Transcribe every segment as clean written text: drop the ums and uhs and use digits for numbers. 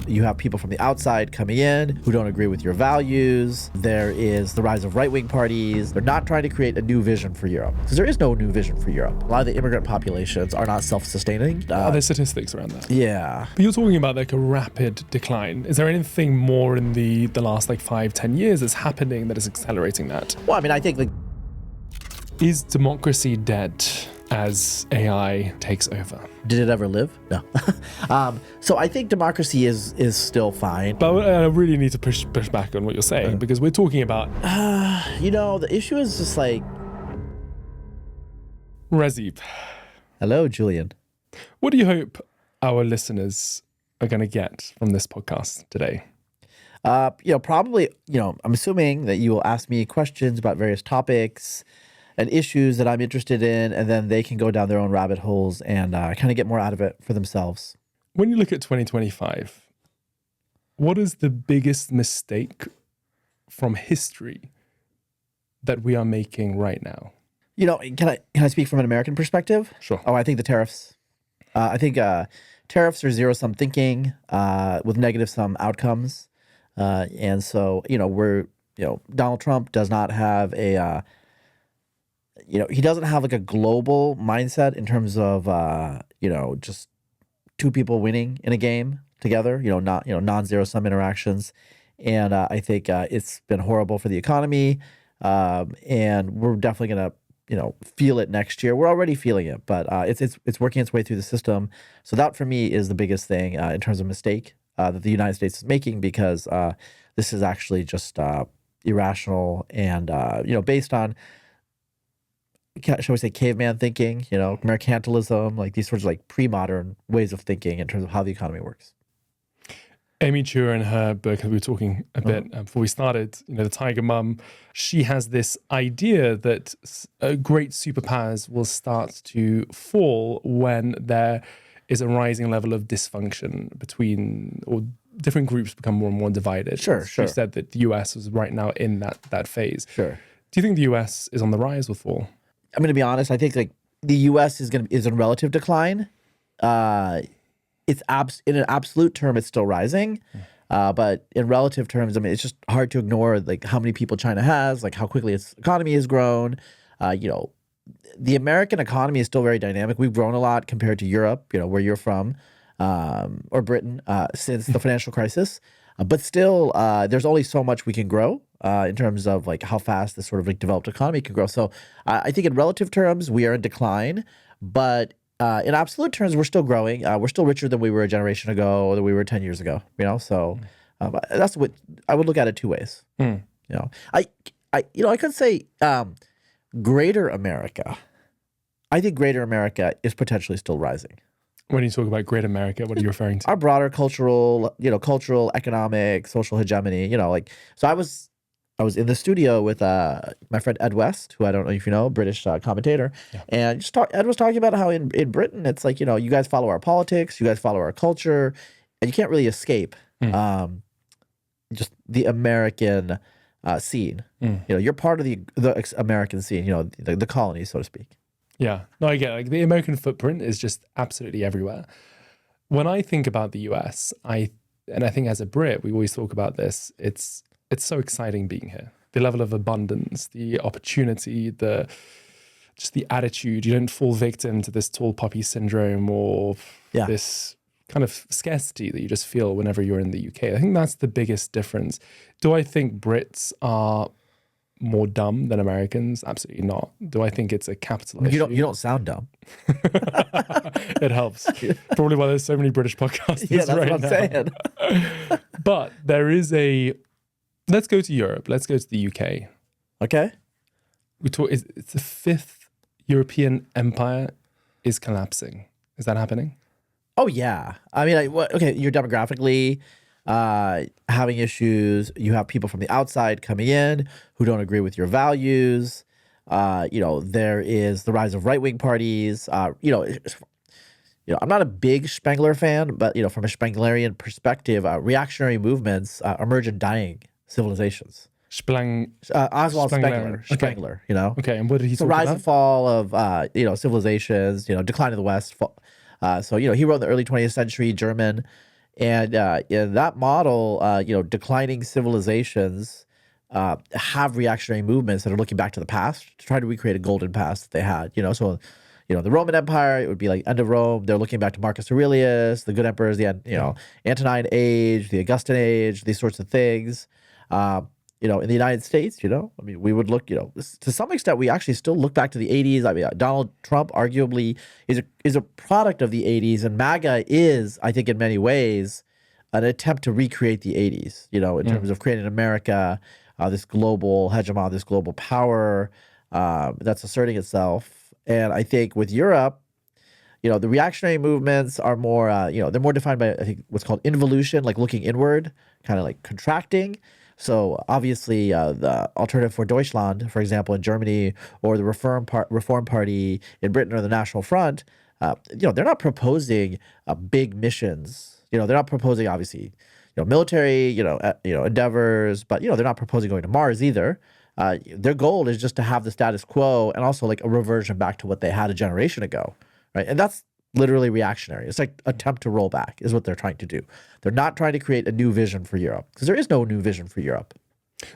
You have people from the outside coming in who don't agree with your values. There is the rise of right-wing parties. They're not trying to create a new vision for Europe because there is no new vision for Europe. A lot of the immigrant populations are not self-sustaining. Are there statistics around that? Yeah. But you're talking about like a rapid decline. Is there anything more in the last like 5-10 years that's happening that is accelerating that? Well, I mean, I think like... Is democracy dead as AI takes over? Did it ever live? No. So I think democracy is still fine. But I really need to push back on what you're saying because we're talking about... the issue is just like... Razib. Hello, Julian. What do you hope our listeners are going to get from this podcast today? Probably, I'm assuming that you will ask me questions about various topics and issues that I'm interested in, and then they can go down their own rabbit holes and kind of get more out of it for themselves. When you look at 2025, what is the biggest mistake from history that we are making right now? Can I speak from an American perspective? Sure. Oh, I think the tariffs. I think tariffs are zero-sum thinking with negative-sum outcomes. And so, Donald Trump does not have he doesn't have like a global mindset in terms of, just two people winning in a game together, non-zero-sum interactions. And I think it's been horrible for the economy. And we're definitely going to, feel it next year. We're already feeling it, but it's working its way through the system. So that for me is the biggest thing in terms of mistake that the United States is making, because this is actually just irrational and, based on, shall we say, caveman thinking, mercantilism, like these sorts of like pre-modern ways of thinking in terms of how the economy works. Amy Chua, in her book, we were talking a bit before we started, The Tiger Mum, she has this idea that great superpowers will start to fall when there is a rising level of dysfunction between, or different groups become more and more divided. Sure. She said that the US is right now in that phase. Sure. Do you think the US is on the rise or fall? I'm going to be honest. I think like the U.S. is in relative decline. It's in an absolute term, it's still rising, but in relative terms, I mean, it's just hard to ignore like how many people China has, like how quickly its economy has grown. The American economy is still very dynamic. We've grown a lot compared to Europe, where you're from, or Britain, since the financial crisis. But still, there's only so much we can grow in terms of like how fast this sort of like developed economy can grow. So I think in relative terms, we are in decline, but in absolute terms, we're still growing. We're still richer than we were a generation ago, or than we were 10 years ago. So that's what I would look at it two ways. I could say Greater America. I think Greater America is potentially still rising. When you talk about Great America, what are you referring to? Our broader cultural, economic, social hegemony. So I was in the studio with my friend Ed West, who I don't know if you know, British commentator, and Ed was talking about how in Britain it's like, you guys follow our politics, you guys follow our culture, and you can't really escape just the American scene. You're part of the American scene, the colonies, so to speak. Yeah, no, I get it. Like the American footprint is just absolutely everywhere. When I think about the US, I think as a Brit, we always talk about this. It's so exciting being here. The level of abundance, the opportunity, just the attitude. You don't fall victim to this tall poppy syndrome or this kind of scarcity that you just feel whenever you're in the UK. I think that's the biggest difference. Do I think Brits are more dumb than Americans? Absolutely not. Do I think it's a capital issue? You don't sound dumb. It helps. Probably why there's so many British podcasts. Yeah, that's what I'm saying. But there is let's go to Europe. Let's go to the UK. Okay. It's the fifth European empire is collapsing. Is that happening? Oh, yeah. I mean, you're demographically having issues. You have people from the outside coming in who don't agree with your values. There is the rise of right-wing parties. I'm not a big Spengler fan, but, from a Spenglerian perspective, reactionary movements emerge in dying civilizations. Oswald Spengler. Okay. Spengler, Okay, and what did he talk about? The rise and fall of, civilizations, decline of the West. So, he wrote in the early 20th century German, And in that model, declining civilizations have reactionary movements that are looking back to the past to try to recreate a golden past that they had. So the Roman Empire, it would be like end of Rome. They're looking back to Marcus Aurelius, the good emperors, the Antonine age, the Augustan age, these sorts of things. In the United States, we would look, to some extent, we actually still look back to the 80s. I mean, Donald Trump arguably is a product of the 80s, and MAGA is, I think, in many ways, an attempt to recreate the 80s, in terms of creating America, this global hegemon, this global power that's asserting itself. And I think with Europe, the reactionary movements are more, they're more defined by, I think, what's called involution, like looking inward, kind of like contracting. So obviously, the Alternative for Deutschland, for example, in Germany, or the Reform Party in Britain, or the National Front, they're not proposing big missions. They're not proposing, obviously, military, endeavors, but they're not proposing going to Mars either. Their goal is just to have the status quo and also like a reversion back to what they had a generation ago, right? And that's literally reactionary. It's like attempt to roll back is what they're trying to do. They're not trying to create a new vision for Europe because there is no new vision for Europe.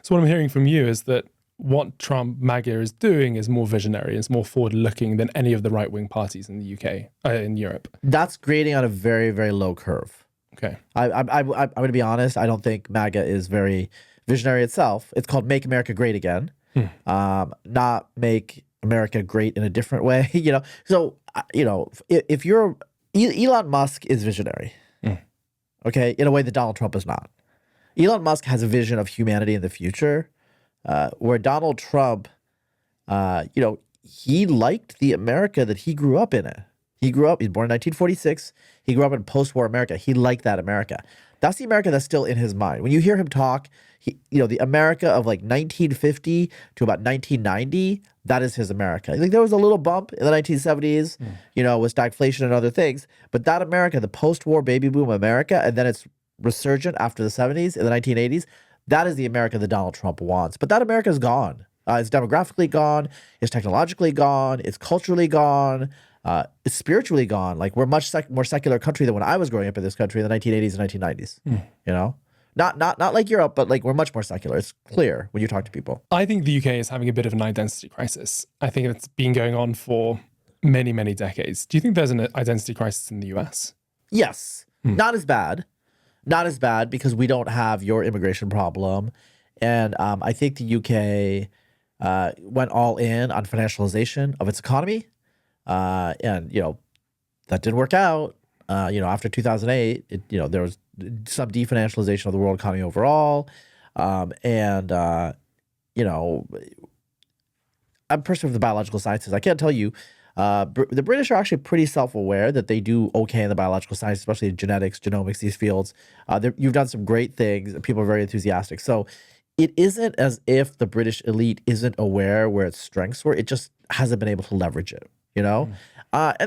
So what I'm hearing from you is that what Trump MAGA is doing is more visionary, it's more forward-looking than any of the right-wing parties in the UK, in Europe. That's grading on a very, very low curve. Okay. I'm going to be honest. I don't think MAGA is very visionary itself. It's called Make America Great Again, not Make America Great in a different way. So if you're Elon Musk is visionary, okay, in a way that Donald Trump is not. Elon Musk has a vision of humanity in the future, where Donald Trump, he liked the America that he grew up in. He's born in 1946. He grew up in post-war America. He liked that America. That's the America that's still in his mind. When you hear him talk, the America of like 1950 to about 1990, that is his America. I think there was a little bump in the 1970s, with stagflation and other things. But that America, the post-war baby boom America, and then it's resurgent after the 70s in the 1980s, that is the America that Donald Trump wants. But that America is gone. It's demographically gone. It's technologically gone. It's culturally gone. It's spiritually gone. Like we're much more secular country than when I was growing up in this country in the 1980s and 1990s. Not like Europe, but like we're much more secular. It's clear when you talk to people. I think the UK is having a bit of an identity crisis. I think it's been going on for many, many decades. Do you think there's an identity crisis in the US? Yes. Not as bad. Not as bad because we don't have your immigration problem. And I think the UK went all in on financialization of its economy. And that didn't work out. After 2008, there was some definancialization of the world economy overall. I'm a person of the biological sciences. I can't tell you, the British are actually pretty self-aware that they do okay in the biological sciences, especially genetics, genomics, these fields. You've done some great things. People are very enthusiastic. So it isn't as if the British elite isn't aware where its strengths were. It just hasn't been able to leverage it. And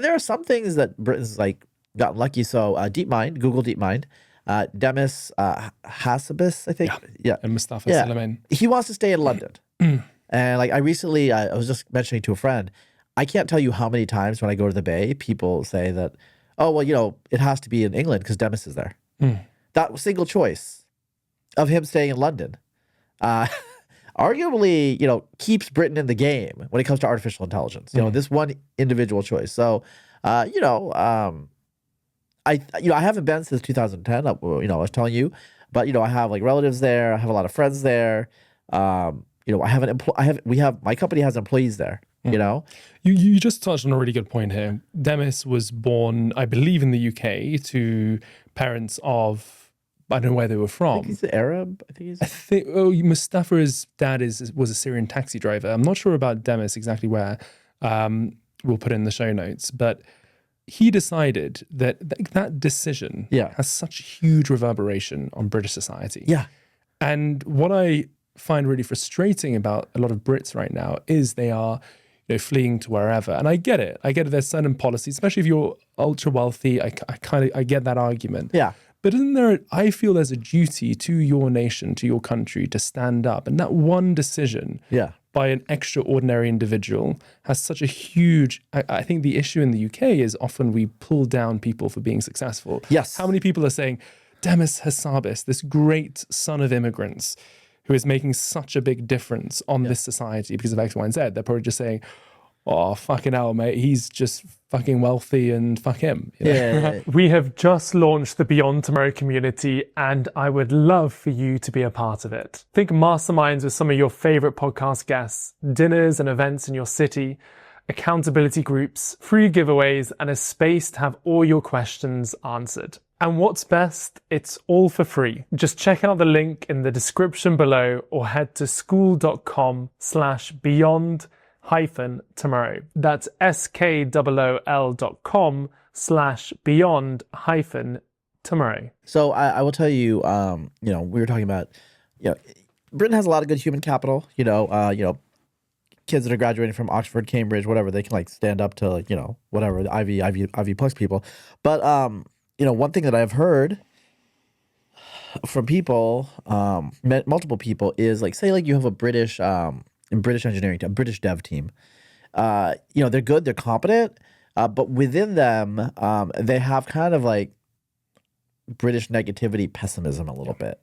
there are some things that Britain's like gotten lucky. So Google DeepMind, Demis Hassabis, I think. Yeah. And Mustafa Suleiman. He wants to stay in London. And like I was just mentioning to a friend, I can't tell you how many times when I go to the Bay, people say that, oh, well, it has to be in England because Demis is there. That single choice of him staying in London, arguably, keeps Britain in the game when it comes to artificial intelligence. This one individual choice. So, I haven't been since 2010. I was telling you, but I have like relatives there. I have a lot of friends there. My company has employees there. You just touched on a really good point here. Demis was born, I believe, in the UK to parents of, I don't know where they were from. I think he's Arab. Mustafa's dad was a Syrian taxi driver. I'm not sure about Demis exactly where. We'll put it in the show notes. But he decided that decision has such a huge reverberation on British society. Yeah. And what I find really frustrating about a lot of Brits right now is they are fleeing to wherever. And I get it. There's certain policies, especially if you're ultra wealthy. I get that argument. Yeah. But I feel there's a duty to your nation, to your country, to stand up. And that one decision by an extraordinary individual has such a huge, I think the issue in the UK is often we pull down people for being successful. Yes. How many people are saying, Demis Hassabis, this great son of immigrants who is making such a big difference on this society because of X, Y, and Z. They're probably just saying, oh, fucking hell, mate, he's just fucking wealthy and fuck him. You know? Yeah. We have just launched the Beyond Tomorrow community, and I would love for you to be a part of it. Think masterminds with some of your favorite podcast guests, dinners and events in your city, accountability groups, free giveaways, and a space to have all your questions answered. And what's best, it's all for free. Just check out the link in the description below or head to school.com/beyond-tomorrow. That's skool.com/beyond-tomorrow. So I will tell you, we were talking about, Britain has a lot of good human capital. Kids that are graduating from Oxford, Cambridge, whatever, they can like stand up to whatever the Ivy plus people. But one thing that I've heard from people, multiple people, is like, say like you have a British engineering team, a British dev team. They're good, they're competent, but within them, they have kind of like British negativity, pessimism a little bit,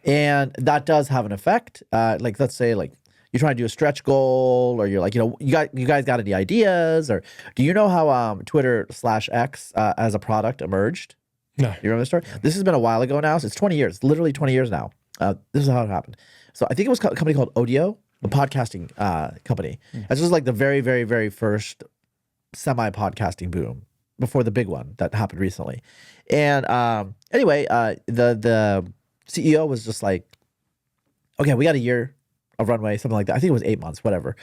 and that does have an effect. Like let's say like you're trying to do a stretch goal, or you're like, you guys got any ideas, or do you know how Twitter/X as a product emerged? No. You remember the story? This has been a while ago now. So it's 20 years, literally 20 years now. This is how it happened. So I think it was a company called Audio, a podcasting company. This was like the very, very, very first semi-podcasting boom before the big one that happened recently. And anyway, the CEO was just like, okay, we got a year of runway, something like that. I think it was 8 months, whatever.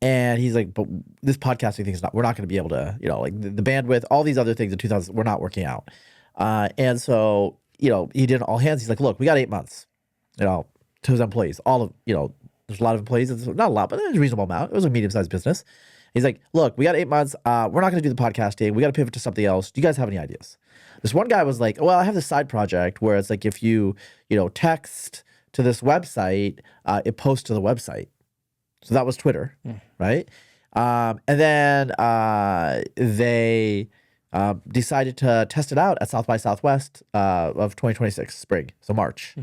And he's like, but this podcasting thing we're not going to be able to, like the bandwidth, all these other things in 2000, we're not working out. And so, he did all hands. He's like, look, we got 8 months, to his employees, all of, there's a lot of employees. It's not a lot, but there's a reasonable amount. It was a medium-sized business. He's like, look, we got 8 months. We're not going to do the podcasting. We got to pivot to something else. Do you guys have any ideas? This one guy was like, well, I have this side project where it's like, if you, text to this website, it posts to the website. So that was Twitter, right? And then they decided to test it out at South by Southwest of 2026, spring, so March.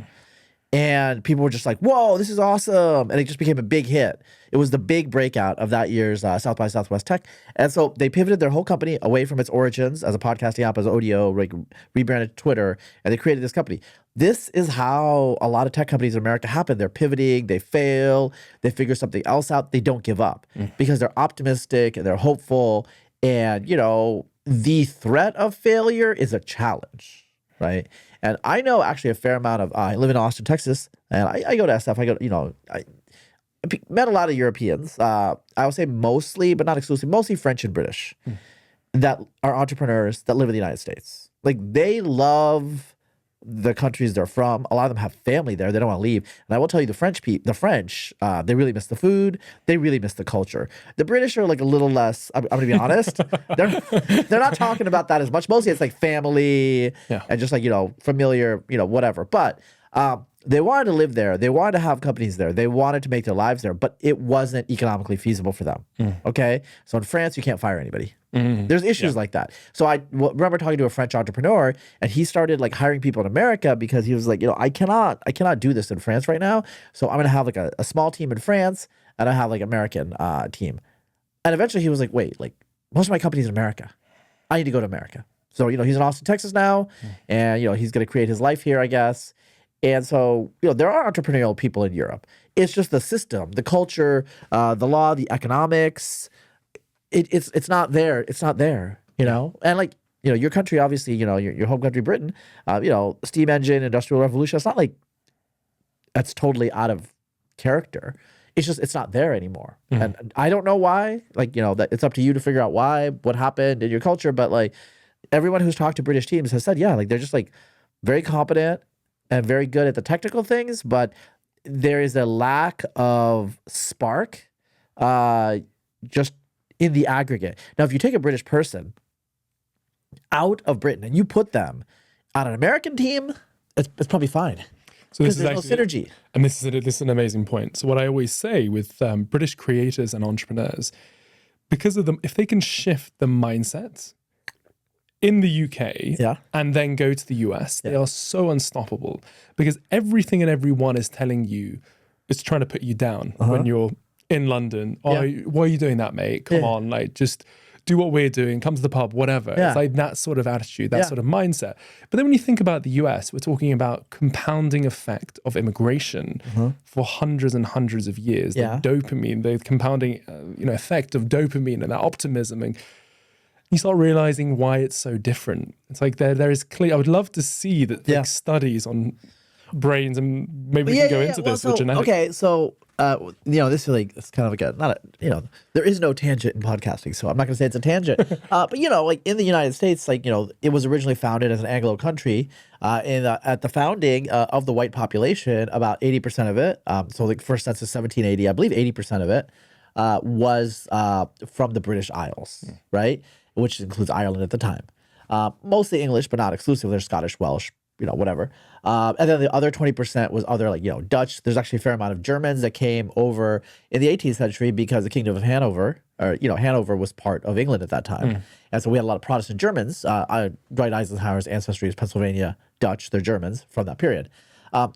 And people were just like, whoa, this is awesome. And it just became a big hit. It was the big breakout of that year's South by Southwest Tech. And so they pivoted their whole company away from its origins as a podcasting app, as audio, rebranded to Twitter, and they created this company. This is how a lot of tech companies in America happen. They're pivoting, they fail, they figure something else out. They don't give up because they're optimistic and they're hopeful. And, the threat of failure is a challenge, right? And I know actually a fair amount of, I live in Austin, Texas, and I go to SF. I met a lot of Europeans. I would say mostly, but not exclusively, mostly French and British that are entrepreneurs that live in the United States. Like they love the countries they're from. A lot of them have family there. They don't want to leave. And I will tell you, the French, they really miss the food. They really miss the culture. The British are like a little less, I'm going to be honest. They're not talking about that as much. Mostly it's like family and just like, familiar, whatever. But they wanted to live there. They wanted to have companies there. They wanted to make their lives there, but it wasn't economically feasible for them. Okay. So in France, you can't fire anybody. There's issues like that. So I remember talking to a French entrepreneur, and he started like hiring people in America because he was like, I cannot do this in France right now. So I'm going to have like a small team in France, and I have like American team. And eventually he was like, wait, like most of my company's in America. I need to go to America. So, he's in Austin, Texas now, and, he's going to create his life here, I guess. And so, there are entrepreneurial people in Europe. It's just the system, the culture, the law, the economics. It's not there. It's not there, And like, your country, obviously, your home country, Britain, steam engine, industrial revolution. It's not like that's totally out of character. It's just, it's not there anymore. And I don't know why, like, that it's up to you to figure out why, what happened in your culture. But like everyone who's talked to British teams has said, like they're just like very competent and very good at the technical things, but there is a lack of spark just in the aggregate. Now, if you take a British person out of Britain and you put them on an American team, it's probably fine. So this is there's actually, no synergy. And this is an amazing point. So what I always say with British creators and entrepreneurs, because of them, if they can shift the mindset, in the UK Yeah. and then go to the US, they are so unstoppable because everything and everyone is telling you, it's trying to put you down when you're in London. Oh, why are you doing that, mate? Come on, like just do what we're doing, come to the pub, whatever. Yeah. It's like that sort of attitude, that sort of mindset. But then when you think about the US, we're talking about compounding effect of immigration for hundreds and hundreds of years. Yeah. The dopamine, the compounding effect of dopamine and that optimism, and you start realizing why it's so different. It's like there is clear. I would love to see that like, studies on brains, and maybe we can go into this with genetics. Okay, so this is like it's kind of like there is no tangent in podcasting, so I'm not going to say it's a tangent. But like in the United States, like it was originally founded as an Anglo country. At the founding of the white population, about 80% of it, so like first census 1780, I believe 80% of it was from the British Isles, right? Which includes Ireland at the time. Mostly English, but not exclusively. There's Scottish, Welsh, whatever. And then the other 20% was other Dutch. There's actually a fair amount of Germans that came over in the 18th century because the Kingdom of Hanover, or Hanover was part of England at that time. And so we had a lot of Protestant Germans. Dwight Eisenhower's ancestry is Pennsylvania Dutch. They're Germans from that period. We're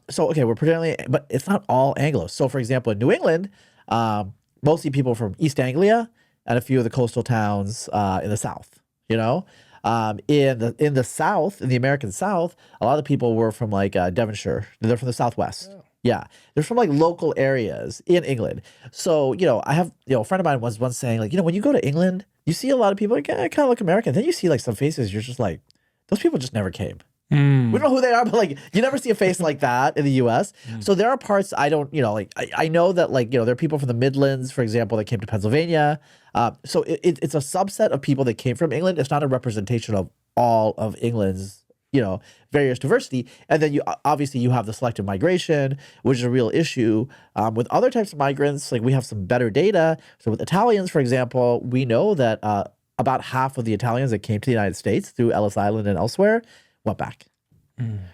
predominantly, but it's not all Anglo. So for example, in New England, mostly people from East Anglia and a few of the coastal towns in the South, In the South, in the American South, a lot of people were from like Devonshire. They're from the Southwest. Oh. Yeah, they're from like local areas in England. So I have a friend of mine was once saying like when you go to England, you see a lot of people like kind of look American. Then you see like some faces, you're just like those people just never came. We don't know who they are, but like you never see a face like that in the U.S. So there are parts I don't, I know that like there are people from the Midlands, for example, that came to Pennsylvania. So it's a subset of people that came from England. It's not a representation of all of England's various diversity. And then you obviously you have the selective migration, which is a real issue. With other types of migrants, like we have some better data. So with Italians, for example, we know that about half of the Italians that came to the United States through Ellis Island and elsewhere went back.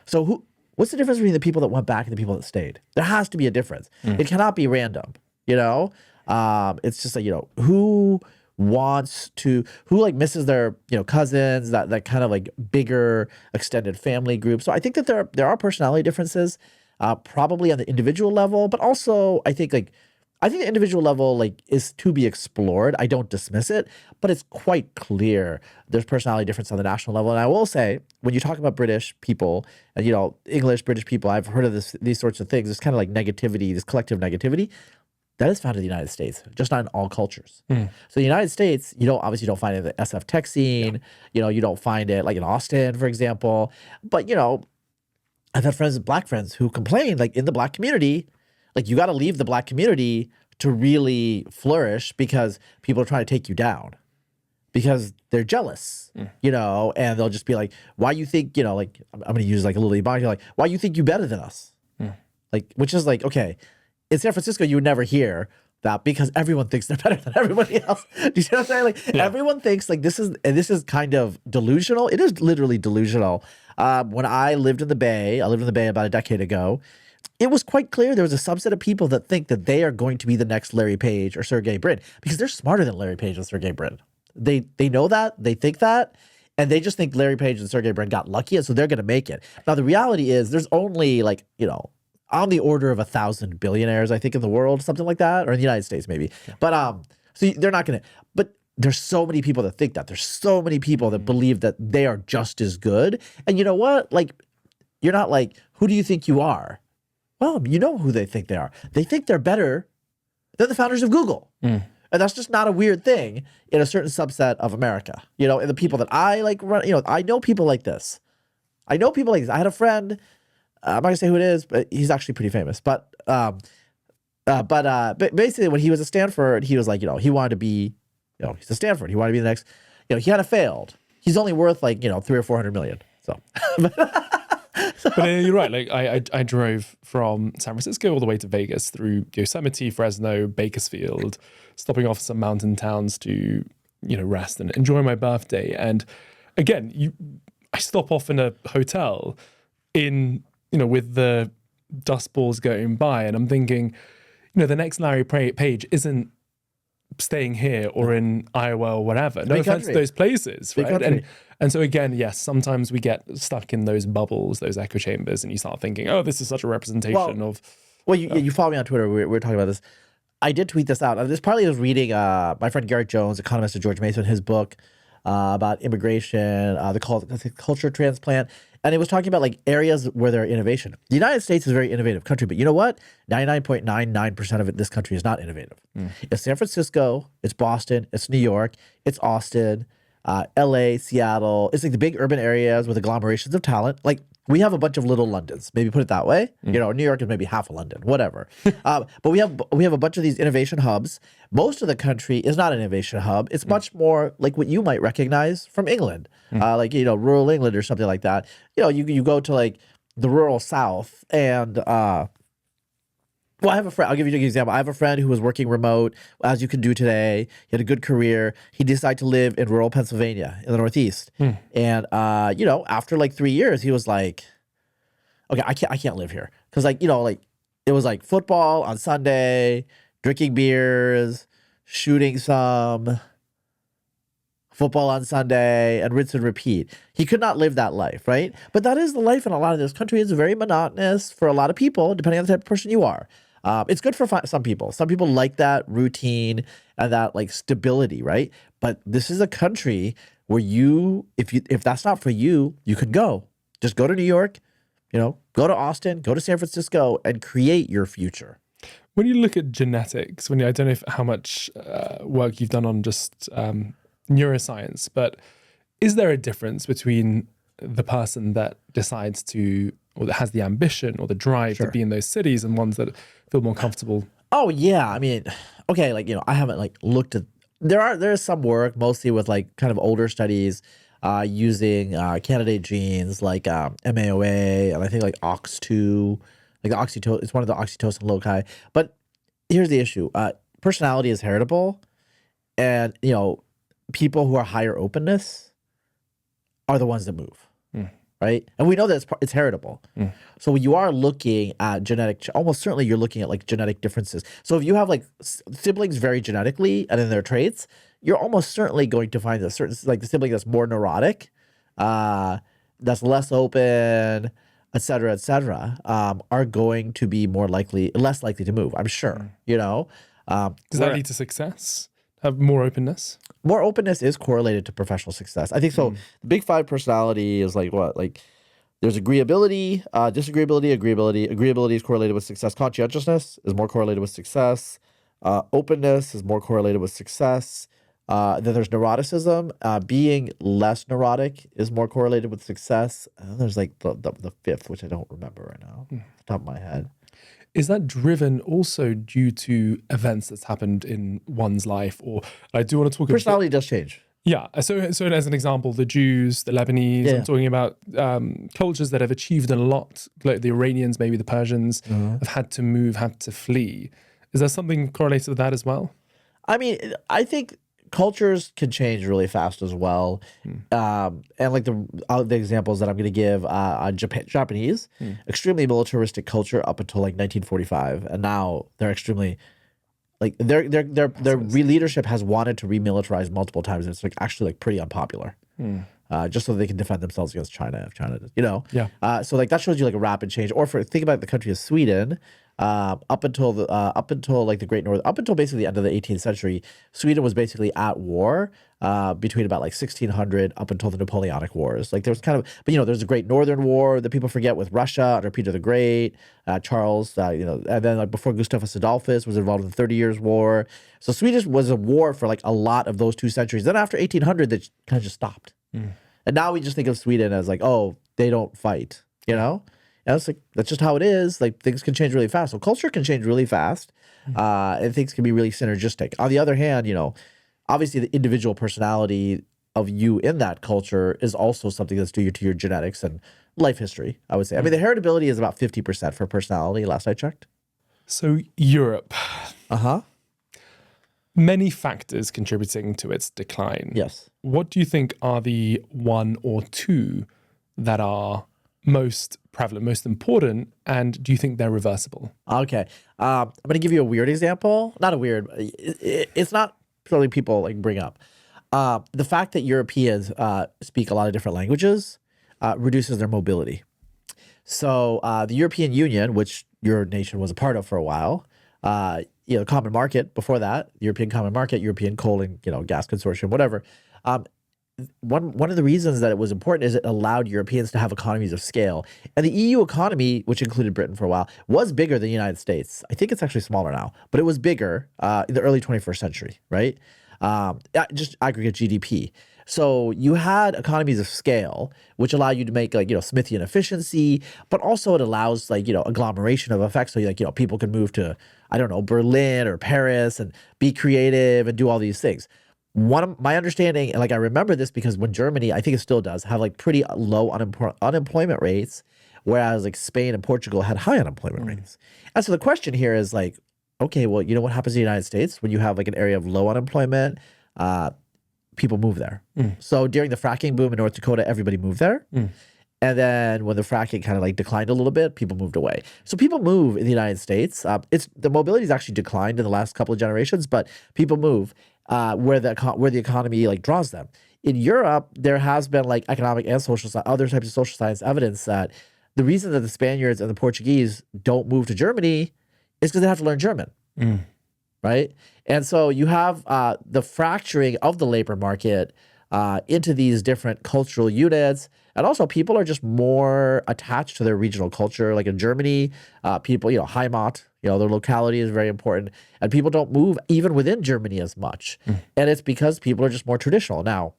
So what's the difference between the people that went back and the people that stayed? There has to be a difference. It cannot be random, It's just like, who misses their, cousins, that kind of like bigger extended family group. So I think that there are personality differences, probably on the individual level, but also I think the individual level like is to be explored. I don't dismiss it, but it's quite clear there's personality difference on the national level. And I will say, when you talk about British people and English British people, I've heard of these sorts of things. There's kind of like negativity, this collective negativity that is found in the United States, just not in all cultures. So the United States, obviously don't find it in the SF tech scene. You don't find it like in Austin, for example. But I've had friends, black friends, who complain like in the black community. Like you got to leave the black community to really flourish because people are trying to take you down because they're jealous, and they'll just be like, why you think, like I'm going to use like a little ebonics, like, why you think you better than us? Like, which is like, okay, in San Francisco, you would never hear that because everyone thinks they're better than everybody else. Do you see what I'm saying? Like everyone thinks like this is kind of delusional. It is literally delusional. When I lived in the Bay, about a decade ago, it was quite clear there was a subset of people that think that they are going to be the next Larry Page or Sergey Brin because they're smarter than Larry Page and Sergey Brin. They know that, they think that, and they just think Larry Page and Sergey Brin got lucky, and so they're going to make it. Now, the reality is there's only like, on the order of 1,000 billionaires, I think, in the world, something like that, or in the United States, maybe. Yeah. But so they're not going to, but there's so many people that think that. There's so many people that believe that they are just as good. And you know what? Like, you're not like, who do you think you are? Well, you know who they think they are. They think they're better than the founders of Google. And that's just not a weird thing in a certain subset of America. And the people that I like run, I know people like this. I had a friend, I'm not gonna say who it is, but he's actually pretty famous. But basically when he was at Stanford, he was like, he wanted to be, he's at Stanford. He wanted to be the next, he had failed. He's only worth like, 300 or 400 million. So. But you're right. Like I drove from San Francisco all the way to Vegas through Yosemite, Fresno, Bakersfield, stopping off some mountain towns to, rest and enjoy my birthday. And again, I stop off in a hotel with the dust balls going by, and I'm thinking, the next Larry Page isn't staying here or in Iowa or whatever. No Big offense to country. those places, Big right? country. And so again, yes, sometimes we get stuck in those bubbles, those echo chambers, and you start thinking, oh, this is such a representation of. Well, you follow me on Twitter. We were talking about this. I did tweet this out. This partly was reading my friend Garrett Jones, economist at George Mason, his book about immigration, the culture transplant. And it was talking about like areas where there are innovation. The United States is a very innovative country, but you know what? 99.99% of this country is not innovative. It's San Francisco, it's Boston, it's New York, it's Austin, LA, Seattle. It's like the big urban areas with agglomerations of talent. Like we have a bunch of little Londons, maybe put it that way. You know, New York is maybe half a London, whatever. But we have a bunch of these innovation hubs. Most of the country is not an innovation hub. It's much more like what you might recognize from England, like rural England or something like that. You go to like the rural South and. Well, I have a friend. I'll give you an example. I have a friend who was working remote, as you can do today. He had a good career. He decided to live in rural Pennsylvania in the Northeast. And after like 3 years, he was like, "Okay, I can't live here," because it was like football on Sunday, drinking beers, shooting some. Football on Sunday and rinse and repeat. He could not live that life, right? But that is the life in a lot of this country. It's very monotonous for a lot of people, depending on the type of person you are. It's good for some people. Some people like that routine and that like stability, right? But this is a country where if that's not for you, you can go. Just go to New York, go to Austin, go to San Francisco, and create your future. When you look at genetics, I don't know how much work you've done on just neuroscience, but is there a difference between the person that decides to, or that has the ambition or the drive to be in those cities and ones that feel more comfortable? Oh yeah, I mean, okay, I haven't looked at. There's some work mostly with kind of older studies using candidate genes like MAOA and I think like OX2, like the oxytocin. It's one of the oxytocin loci. But here's the issue: personality is heritable, and people who are higher openness are the ones that move, right? And we know that it's heritable. So you are looking at almost certainly you're looking at genetic differences. So if you have siblings vary genetically and in their traits, you're almost certainly going to find a certain, the sibling that's more neurotic, that's less open, et cetera, are going to be less likely to move, I'm sure, Does that lead to success? Have more openness? More openness is correlated to professional success. I think so. The big five personality is there's agreeability, disagreeability, agreeability. Agreeability is correlated with success. Conscientiousness is more correlated with success. Openness is more correlated with success. Then there's neuroticism. Being less neurotic is more correlated with success. And then there's the fifth, which I don't remember right now, off the top of my head. Is that driven also due to events that's happened in one's life? Or I do want to talk about... Personality does change. Yeah. So as an example, the Jews, the Lebanese, I'm talking about cultures that have achieved a lot, like the Iranians, maybe the Persians, have had to move, had to flee. Is there something correlated with that as well? I mean, I think cultures can change really fast as well. And the examples that I'm going to give, Japanese, extremely militaristic culture up until 1945, and now they're extremely their leadership has wanted to remilitarize multiple times, and it's actually pretty unpopular. Just so they can defend themselves against China if China does, so that shows you a rapid change. Or think about the country of Sweden. Up until the Great North, up until basically the end of the 18th century, Sweden was basically at war between about 1600 up until the Napoleonic Wars. There's there's a Great Northern War that people forget with Russia under Peter the Great, Charles, and then before Gustavus Adolphus was involved in the 30 Years' War. So Sweden was a war for a lot of those 2 centuries. Then after 1800, that kind of just stopped, and now we just think of Sweden as they don't fight, And it's that's just how it is. Things can change really fast. So culture can change really fast, and things can be really synergistic. On the other hand, obviously the individual personality of you in that culture is also something that's due to your genetics and life history, I would say. I mean, the heritability is about 50% for personality, last I checked. So Europe. Uh-huh. Many factors contributing to its decline. Yes. What do you think are the one or two that are most prevalent, most important, and do you think they're reversible? Okay. I'm going to give you a weird example. Not a weird, it's not something people like bring up. The fact that Europeans speak a lot of different languages reduces their mobility. So the European Union, which your nation was a part of for a while, Common Market before that, European Common Market, European Coal and Gas Consortium, whatever. One of the reasons that it was important is it allowed Europeans to have economies of scale. And the EU economy, which included Britain for a while, was bigger than the United States. I think it's actually smaller now, but it was bigger in the early 21st century, right? Just aggregate GDP. So you had economies of scale, which allow you to make Smithian efficiency, but also it allows agglomeration of effects. So people can move to, I don't know, Berlin or Paris and be creative and do all these things. One of my understanding, and I remember this because when Germany, I think it still does, have pretty low unemployment rates, whereas Spain and Portugal had high unemployment rates. And so the question here is okay, well, what happens in the United States when you have an area of low unemployment? People move there. So during the fracking boom in North Dakota, everybody moved there. And then when the fracking kind of declined a little bit, people moved away. So people move in the United States. The mobility has actually declined in the last couple of generations, but people move where the economy draws them. In Europe, there has been economic and other types of social science evidence that the reason that the Spaniards and the Portuguese don't move to Germany is because they have to learn German. Right? And so you have the fracturing of the labor market into these different cultural units. And also people are just more attached to their regional culture. Like in Germany, people, Heimat, their locality is very important. And people don't move even within Germany as much. And it's because people are just more traditional. Now,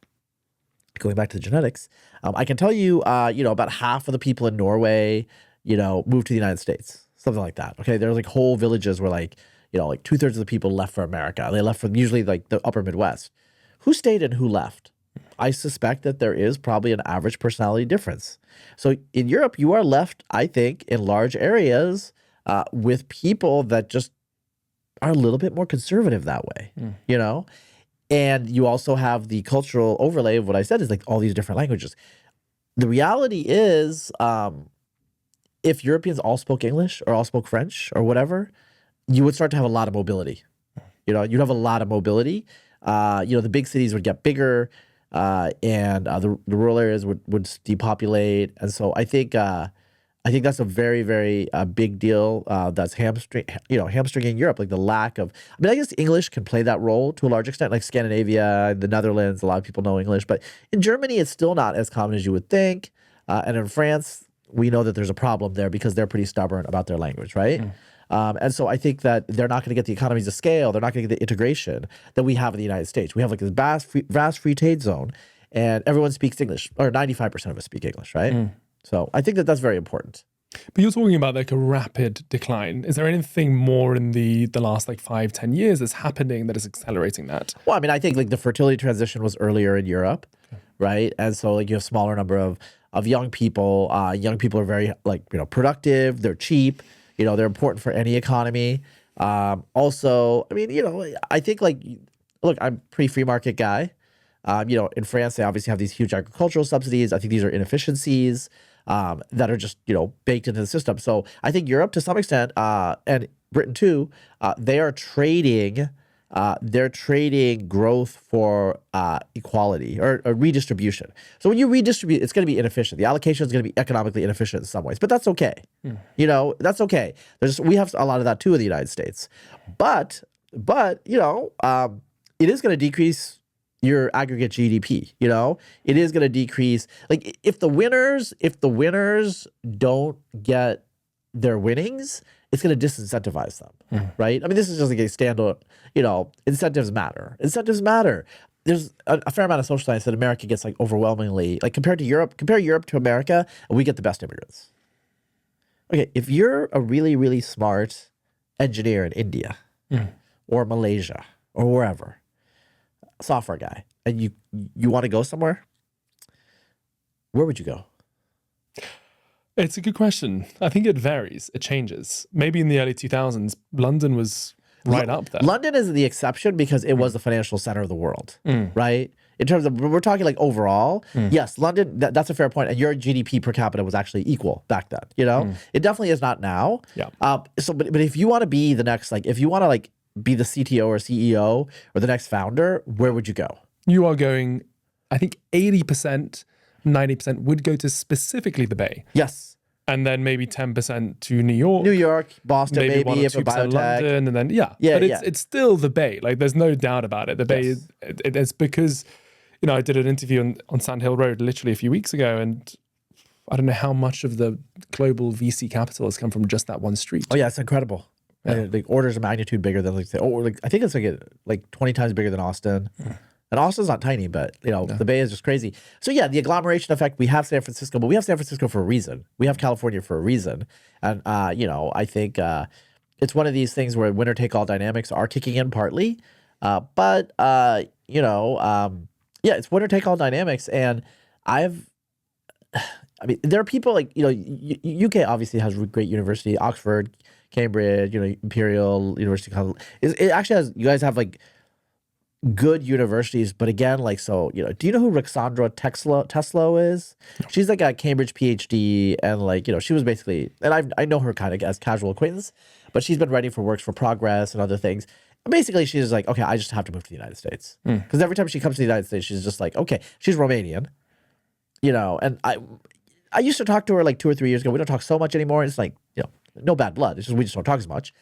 going back to the genetics, I can tell you, about half of the people in Norway, moved to the United States, something like that. Okay. There's whole villages where 2/3 of the people left for America. They left from usually the upper Midwest. Who stayed and who left? I suspect that there is probably an average personality difference. So in Europe, you are left, I think, in large areas with people that just are a little bit more conservative that way, And you also have the cultural overlay of what I said is all these different languages. The reality is, if Europeans all spoke English or all spoke French or whatever, you would start to have a lot of mobility. You'd have a lot of mobility. The big cities would get bigger, and the rural areas would depopulate. And so I think that's a very, very big deal. That's hamstringing Europe. The lack of. I guess English can play that role to a large extent. Scandinavia, the Netherlands, a lot of people know English, but in Germany, it's still not as common as you would think. And in France, we know that there's a problem there because they're pretty stubborn about their language, right? And so I think that they're not going to get the economies of scale. They're not going to get the integration that we have in the United States. We have this vast free trade zone, and everyone speaks English, or 95% of us speak English, right? So I think that that's very important. But you're talking about a rapid decline. Is there anything more in the last 5-10 years that's happening that is accelerating that? Well, I think the fertility transition was earlier in Europe, right? And so you have a smaller number of young people. Young people are very productive. They're cheap. They're important for any economy. Also, I think look, I'm a pretty free market guy. In France, they obviously have these huge agricultural subsidies. I think these are inefficiencies that are just, baked into the system. So I think Europe to some extent, and Britain too, they are trading growth for equality or redistribution. So when you redistribute, it's going to be inefficient. The allocation is going to be economically inefficient in some ways, but that's okay. That's okay. We have a lot of that too in the United States, but it is going to decrease your aggregate GDP. It is going to decrease. If the winners don't get their winnings, it's going to disincentivize them, right? This is just a standard, incentives matter. Incentives matter. There's a fair amount of social science that America gets overwhelmingly, compared to Europe, compare Europe to America, and we get the best immigrants. Okay, if you're a really, really smart engineer in India or Malaysia or wherever, software guy, and you want to go somewhere, where would you go? It's a good question. I think it varies. It changes. Maybe in the early 2000s, London was right up there. London is the exception because it was the financial center of the world, right? In terms of, we're talking like overall, yes, London, that's a fair point. And your GDP per capita was actually equal back then, you know? It definitely is not now. Yeah. But if you want to be the next, like, if you want to like be the CTO or CEO or the next founder, where would you go? You are going, I think 80%, 90% would go to specifically the Bay. Yes. And then maybe 10% to New York. Boston, maybe 1 or if a 2% biotech. London, and then but it's still the Bay. Like there's no doubt about it. The Bay, it's because, you know, I did an interview on Sand Hill Road literally a few weeks ago, and I don't know how much of the global VC capital has come from just that one street. Oh yeah, it's incredible. Like orders of magnitude bigger than like I think it's like 20 times bigger than Austin. And Austin's not tiny, but you know, the Bay is just crazy. So yeah, the agglomeration effect, we have San Francisco, but we have San Francisco for a reason. We have California for a reason. And you know, I think it's one of these things where winner take all dynamics are kicking in partly. But you know, it's winner take all dynamics. And I mean, there are people like, you know, UK obviously has a great university, Oxford, Cambridge, you know, Imperial University College. It actually has, you guys have like good universities, but again, like, so, you know, do you know who Ruxandra Teslo is? She's like a Cambridge PhD, and like, you know, she was basically, and I know her kind of as casual acquaintance, but she's been writing for Works for Progress and other things. And basically, she's like, okay, I just have to move to the United States. Because every time she comes to the United States, she's just like, okay, she's Romanian, you know, and I used to talk to her like 2 or 3 years ago. We don't talk so much anymore. It's like, you know, no bad blood. It's just, we just don't talk as much.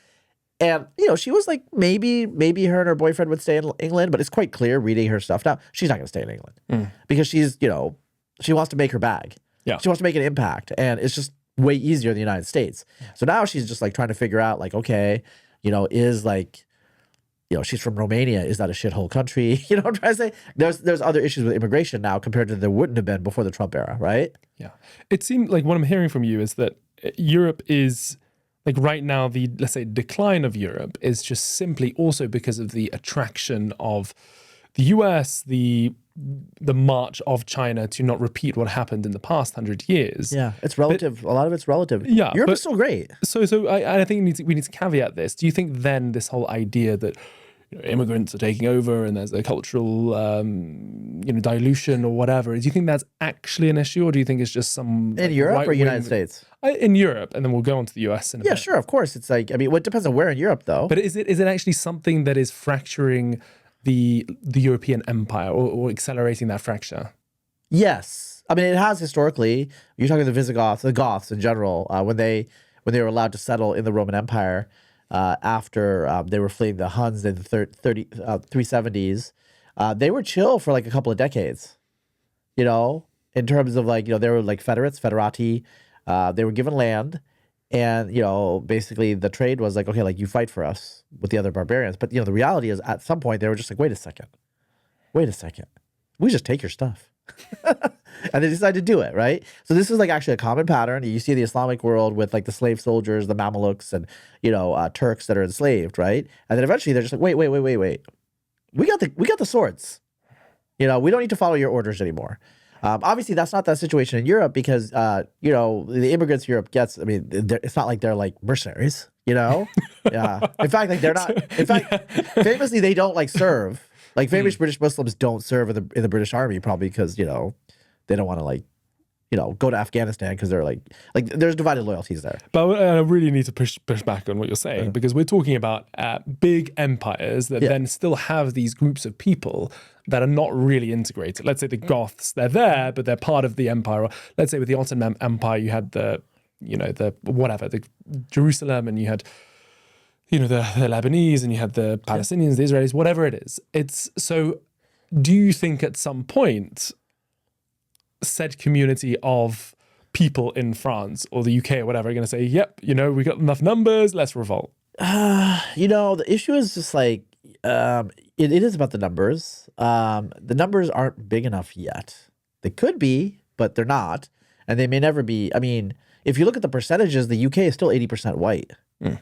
And, you know, she was like, maybe her and her boyfriend would stay in England, but it's quite clear reading her stuff now, she's not going to stay in England because she's, you know, she wants to make her bag. Yeah. She wants to make an impact, and it's just way easier in the United States. So now she's just like trying to figure out like, okay, you know, is like, you know, she's from Romania. Is that a shithole country? You know what I'm trying to say? There's other issues with immigration now compared to there wouldn't have been before the Trump era, right? Yeah. It seemed like what I'm hearing from you is that Europe is, like right now, the, let's say, decline of Europe is just simply also because of the attraction of the US, the march of China to not repeat what happened in the past 100 years. Yeah, it's relative. A lot of it's relative. Yeah, Europe is still great. So I think we need to caveat this. Do you think then this whole idea that, you know, immigrants are taking over and there's a cultural you know, dilution or whatever, do you think that's actually an issue, or do you think it's just some In Europe or United States? In Europe, and then we'll go on to the US in a bit. Sure, of course. It's like, I mean, well, it depends on where in Europe, though. But is it actually something that is fracturing the European empire or accelerating that fracture? Yes. I mean, it has historically. You're talking the Visigoths, the Goths in general, when they were allowed to settle in the Roman Empire after they were fleeing the Huns in the 370s. They were chill for like a couple of decades, you know, in terms of like, you know, they were like federati. They were given land, and, you know, basically the trade was like, okay, like you fight for us with the other barbarians. But, you know, the reality is at some point they were just like, wait a second. We just take your stuff. And they decided to do it, right? So this is like actually a common pattern. You see the Islamic world with like the slave soldiers, the Mamelukes, and, you know, Turks that are enslaved, right? And then eventually they're just like, wait. We got the swords. You know, we don't need to follow your orders anymore. Obviously, that's not that situation in Europe because, you know, the immigrants Europe gets, I mean, it's not like they're like mercenaries, you know? Yeah. In fact, like they're not, in fact, famously, they don't like serve. Like famous British Muslims don't serve in the British Army probably because, you know, they don't want to like, you know, go to Afghanistan because they're like there's divided loyalties there. But I really need to push back on what you're saying because we're talking about big empires that then still have these groups of people that are not really integrated. Let's say the Goths, they're there, but they're part of the empire. Or let's say with the Ottoman Empire, you had the Jerusalem, and you had, you know, the Lebanese, and you had the Palestinians, the Israelis, whatever it is. It's so. Do you think at some point said community of people in France or the UK or whatever are going to say, yep, you know, we got enough numbers, let's revolt? You know, the issue is just like, it is about the numbers. The numbers aren't big enough yet. They could be, but they're not. And they may never be. I mean, if you look at the percentages, the UK is still 80% white. You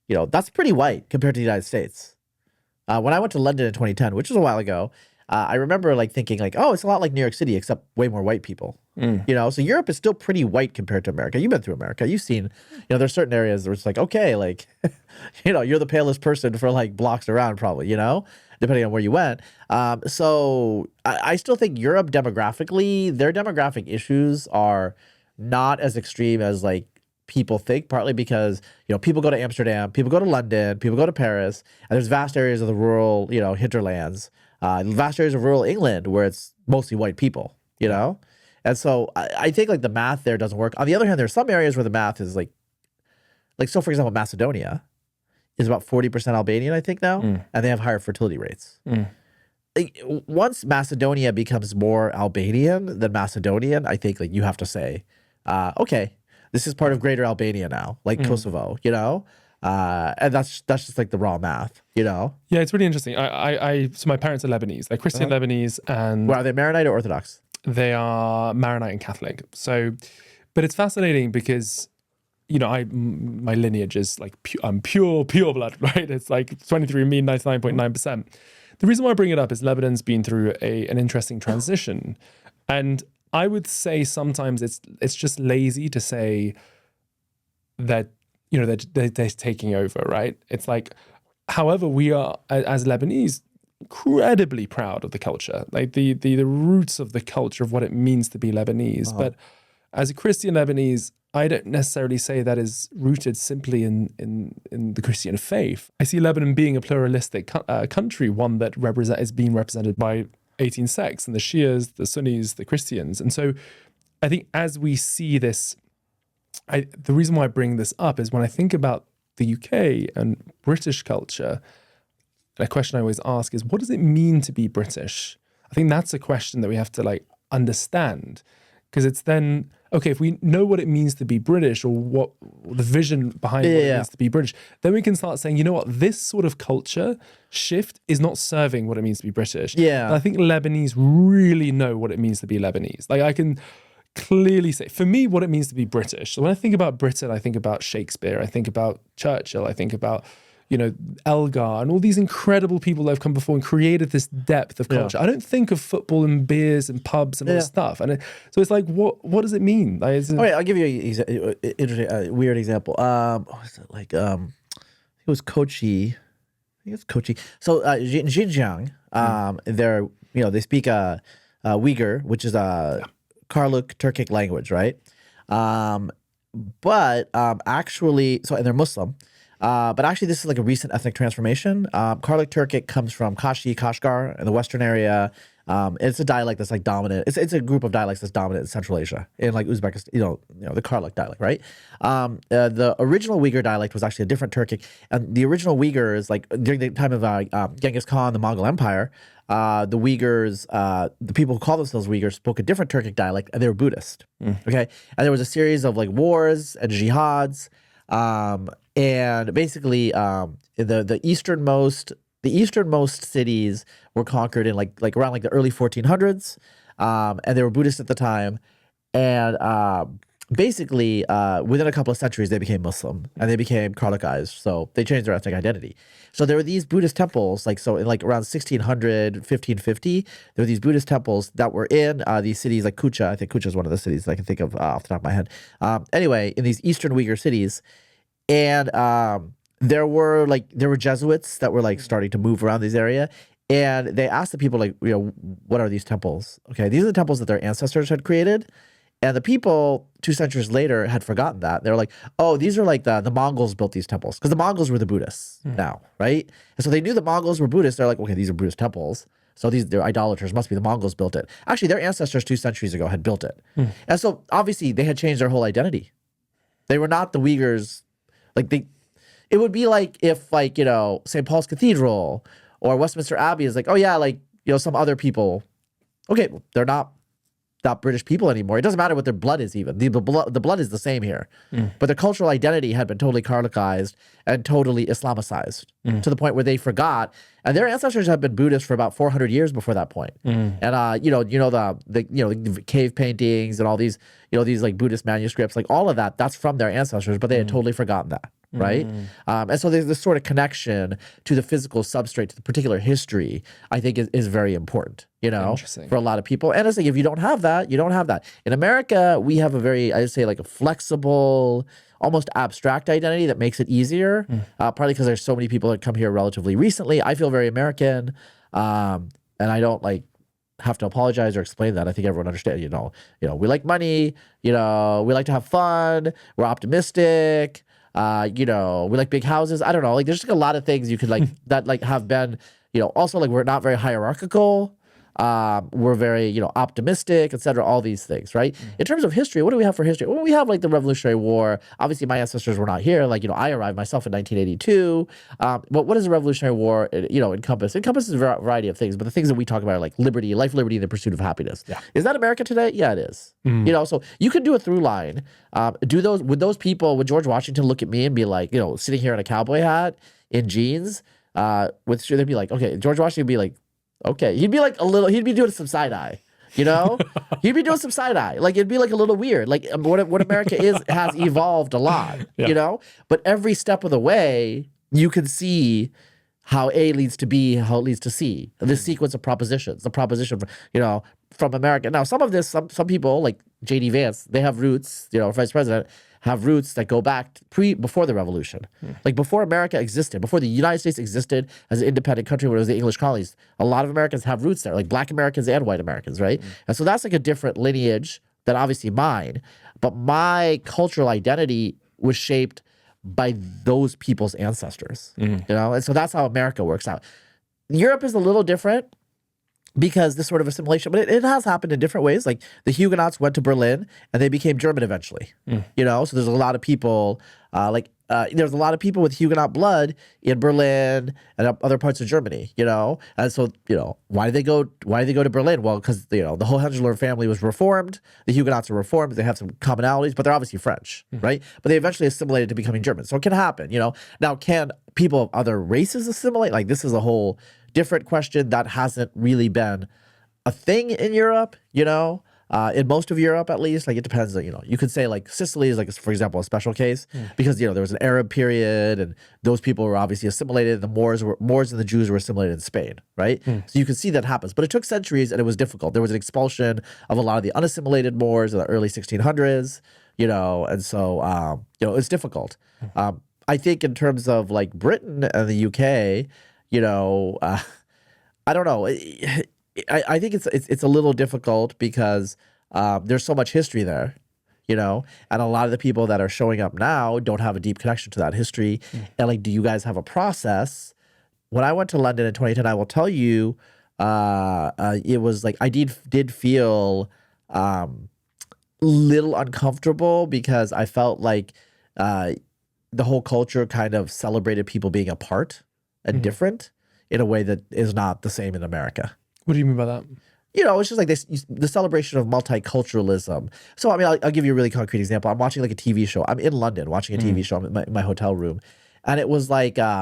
know, that's pretty white compared to the United States. When I went to London in 2010, which was a while ago, I remember like thinking like, oh, it's a lot like New York City, except way more white people. You know, so Europe is still pretty white compared to America. You've been through America. You've seen, you know, there's certain areas where it's like, okay, like, you know, you're the palest person for like blocks around probably, you know? depending on where you went. So I still think Europe demographically, their demographic issues are not as extreme as like people think, partly because, people go to Amsterdam, people go to London, people go to Paris, and there's vast areas of the rural, hinterlands, vast areas of rural England where it's mostly white people, And so I think like the math there doesn't work. On the other hand, there's some areas where the math is like so for example, Macedonia is about 40% Albanian, I think now, and they have higher fertility rates. Like, once Macedonia becomes more Albanian than Macedonian, I think like you have to say, okay, this is part of Greater Albania now, like Kosovo, and that's just like the raw math, Yeah, it's really interesting. So my parents are Lebanese. They're Christian Lebanese, and Well, are they Maronite or Orthodox? they are Maronite and Catholic. So, but it's fascinating because, my lineage is like I'm pure blood, right? It's like 23andMe, 99.9%. The reason why I bring it up is Lebanon's been through an interesting transition, and I would say sometimes it's just lazy to say that they're taking over, right? It's like, however, we are as Lebanese incredibly proud of the culture, like the roots of the culture of what it means to be Lebanese. But as a Christian Lebanese, I don't necessarily say that is rooted simply in the Christian faith. I see Lebanon being a pluralistic country, one that is being represented by 18 sects, and the Shias, the Sunnis, the Christians. And so I think as we see this, the reason why I bring this up is when I think about the UK and British culture, a question I always ask is, what does it mean to be British? I think that's a question that we have to like understand, because it's then, okay, if we know what it means to be British, or what the vision behind what it means to be British, then we can start saying, you know what, this sort of culture shift is not serving what it means to be British. Yeah. And I think Lebanese really know what it means to be Lebanese. Like, I can clearly say, for me, what it means to be British. So when I think about Britain, I think about Shakespeare, I think about Churchill, I think about, Elgar, and all these incredible people that have come before and created this depth of culture. I don't think of football and beers and pubs and all this stuff. And so it's like, what does it mean? Like, I'll give you an interesting, weird example. What is it like? It was Kochi. I think it's Kochi. So in Xinjiang, they speak Uyghur, which is a Karluk Turkic language, right? But actually, and they're Muslim. But actually, this is like a recent ethnic transformation. Karluk Turkic comes from Kashi, Kashgar, in the western area. It's a dialect that's like dominant. It's a group of dialects that's dominant in Central Asia, in like Uzbekistan, the Karluk dialect, right? The original Uyghur dialect was actually a different Turkic, and the original Uyghurs, like during the time of Genghis Khan, the Mongol Empire, the Uyghurs, the people who call themselves Uyghurs, spoke a different Turkic dialect, and they were Buddhist. Okay, and there was a series of like wars and jihads. And basically, the easternmost cities were conquered in like around like the early 1400s, and they were Buddhist at the time. And basically, within a couple of centuries, they became Muslim and they became Karlukized. So they changed their ethnic identity. So there were these Buddhist temples, in around 1600, 1550, there were these Buddhist temples that were in these cities like Kucha. I think Kucha is one of the cities I can think of off the top of my head. Anyway, in these Eastern Uyghur cities. And there were Jesuits that were like starting to move around this area, and they asked the people what are these temples? Okay, these are the temples that their ancestors had created, and the people 2 centuries later had forgotten that. They were like, oh, these are like the Mongols built these temples, because the Mongols were the Buddhists now, right? And so they knew the Mongols were Buddhists. They're like, okay, these are Buddhist temples, so they're idolaters. Must be the Mongols built it. Actually, their ancestors 2 centuries ago had built it, and so obviously they had changed their whole identity. They were not the Uyghurs. It would be like if St. Paul's Cathedral or Westminster Abbey is like, oh yeah, some other people. Okay, they're not British people anymore. It doesn't matter what their blood is even. The blood is the same here. But their cultural identity had been totally Karlukized and totally Islamicized to the point where they forgot. And their ancestors had been Buddhist for about 400 years before that point. And the cave paintings and all these these like Buddhist manuscripts, like all of that, that's from their ancestors, but they had totally forgotten that. Right? And so there's this sort of connection to the physical substrate, to the particular history, I think is very important, for a lot of people. And it's like, if you don't have that, you don't have that. In America, we have a very, I'd say like a flexible, almost abstract identity that makes it easier. Partly because there's so many people that come here relatively recently. I feel very American, and I don't like have to apologize or explain that. I think everyone understands. We like money. We like to have fun. We're optimistic. We like big houses. I don't know. Like, there's like a lot of things you could like that like have been. Also like we're not very hierarchical. We're very, optimistic, etc. All these things, right? In terms of history, what do we have for history? Well, we have like the Revolutionary War. Obviously, my ancestors were not here. Like, I arrived myself in 1982. But what does the Revolutionary War, encompass? It encompasses a variety of things. But the things that we talk about are like liberty, life, liberty, and the pursuit of happiness. Yeah. Is that America today? Yeah, it is. So you could do a through line. Would those people, would George Washington look at me and be like, sitting here in a cowboy hat, in jeans, they'd be like, okay, George Washington would be like, okay, he'd be doing some side eye, he'd be doing some side eye. Like, it'd be like a little weird. Like, what America has evolved a lot, but every step of the way, you can see how A leads to B, how it leads to C. This sequence of propositions, the proposition, from America. Now, some of this, some people like J.D. Vance, they have roots, vice president, have roots that go back before the revolution. Like, before America existed, before the United States existed as an independent country when it was the English colonies, a lot of Americans have roots there, like Black Americans and white Americans, right? And so that's like a different lineage than obviously mine. But my cultural identity was shaped by those people's ancestors, and so that's how America works out. Europe is a little different, because this sort of assimilation, but it has happened in different ways. Like, the Huguenots went to Berlin and they became German eventually. So there's a lot of people, there's a lot of people with Huguenot blood in Berlin and other parts of Germany. And so why did they go to Berlin? Well, because the Hohenzollern family was reformed. The Huguenots are reformed. They have some commonalities, but they're obviously French, right? But they eventually assimilated to becoming German. So it can happen. Now, can people of other races assimilate? Like, this is a whole different question that hasn't really been a thing in Europe, in most of Europe, at least. Like, it depends. You could say like Sicily is like, for example, a special case because, there was an Arab period and those people were obviously assimilated. The Moors and the Jews were assimilated in Spain, right? So you can see that happens, but it took centuries and it was difficult. There was an expulsion of a lot of the unassimilated Moors in the early 1600s, and so, it's difficult. I think in terms of like Britain and the UK, I don't know. I think it's a little difficult because there's so much history there, and a lot of the people that are showing up now don't have a deep connection to that history. And like, do you guys have a process? When I went to London in 2010, I will tell you, it was like I did feel little uncomfortable because I felt like the whole culture kind of celebrated people being apart and different in a way that is not the same in America. What do you mean by that? It's just like the celebration of multiculturalism. So, I mean, I'll give you a really concrete example. I'm watching like a TV show. I'm in London watching a TV show. I'm in my hotel room. And it was like, it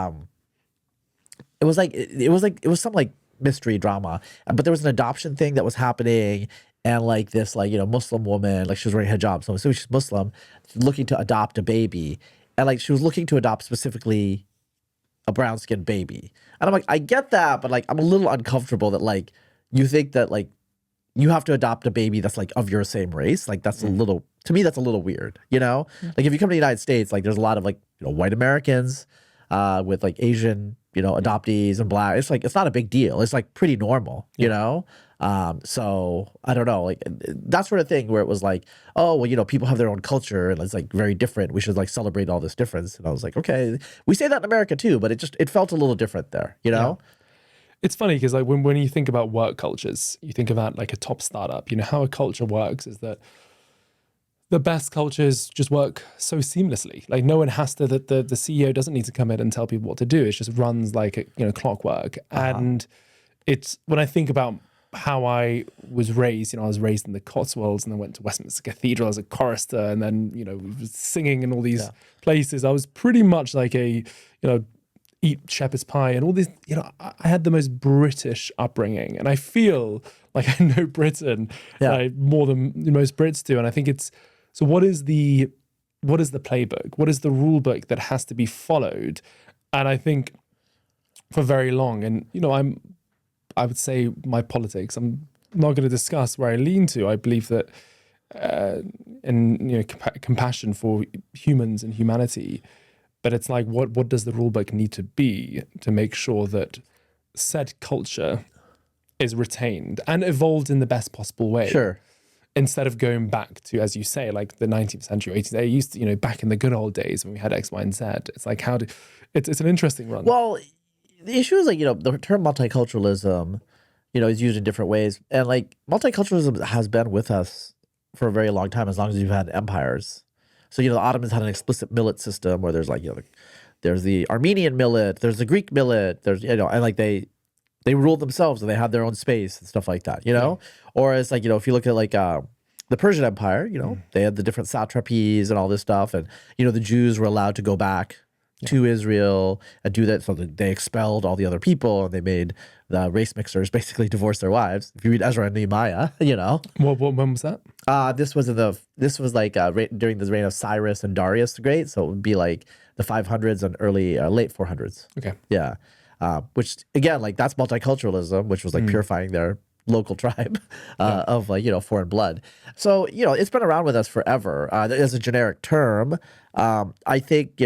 was some like mystery drama. But there was an adoption thing that was happening. And like this, like, Muslim woman, like she was wearing hijab. So she's Muslim, looking to adopt a baby. And like, she was looking to adopt specifically a brown-skinned baby. And I'm like, I get that, but like, I'm a little uncomfortable that like, you think that like, you have to adopt a baby that's like of your same race. Like, that's a little, to me, that's a little weird, Like, if you come to the United States, like, there's a lot of like, white Americans with like Asian, adoptees and Black. It's like, it's not a big deal. It's like pretty normal, So I don't know, like that sort of thing where it was like, oh, well, people have their own culture and it's like very different. We should like celebrate all this difference. And I was like, okay, we say that in America too, but it felt a little different there, Yeah. It's funny because like when you think about work cultures, you think about like a top startup, how a culture works is that the best cultures just work so seamlessly. Like, no one has to, the CEO doesn't need to come in and tell people what to do. It just runs like clockwork. And it's, when I think about how I was raised, I was raised in the Cotswolds and then went to Westminster Cathedral as a chorister and then, was singing in all these places. I was pretty much like a, eat shepherd's pie and all this, I had the most British upbringing. And I feel like I know Britain more than most Brits do. And I think it's, so what is the playbook? What is the rule book that has to be followed? And I think for very long, and I would say my politics, I'm not going to discuss where I lean to. I believe that and compassion for humans and humanity. But it's like, what does the rule book need to be to make sure that said culture is retained and evolved in the best possible way? Sure. Instead of going back to, as you say, like the 19th century, 18th, they used to, back in the good old days when we had X, Y, and Z. It's like, it's an interesting run. Well, the issue is like, the term multiculturalism, is used in different ways. And like multiculturalism has been with us for a very long time, as long as you've had empires. So, the Ottomans had an explicit millet system where there's like, there's the Armenian millet, there's the Greek millet, there's, and like they ruled themselves and they had their own space and stuff like that, Yeah. Or it's like, if you look at like the Persian Empire, they had the different satrapies and all this stuff. And, the Jews were allowed to go back to Israel and do that. So they expelled all the other people and they made the race mixers basically divorce their wives. If you read Ezra and Nehemiah, When was that? This was during the reign of Cyrus and Darius the Great. So it would be like the 500s and early, late 400s. Okay. Yeah. Which again, like that's multiculturalism, which was like purifying their local tribe of like, foreign blood. So, it's been around with us forever as a generic term. I think,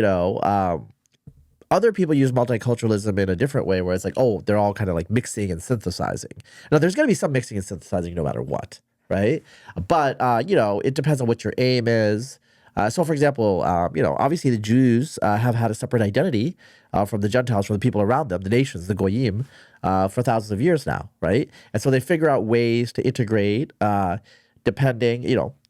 other people use multiculturalism in a different way where it's like, oh, they're all kind of like mixing and synthesizing. Now, there's going to be some mixing and synthesizing no matter what, right? But, it depends on what your aim is. So, for example, obviously the Jews have had a separate identity from the Gentiles, from the people around them, the nations, the Goyim, for thousands of years now, right? And so they figure out ways to integrate depending,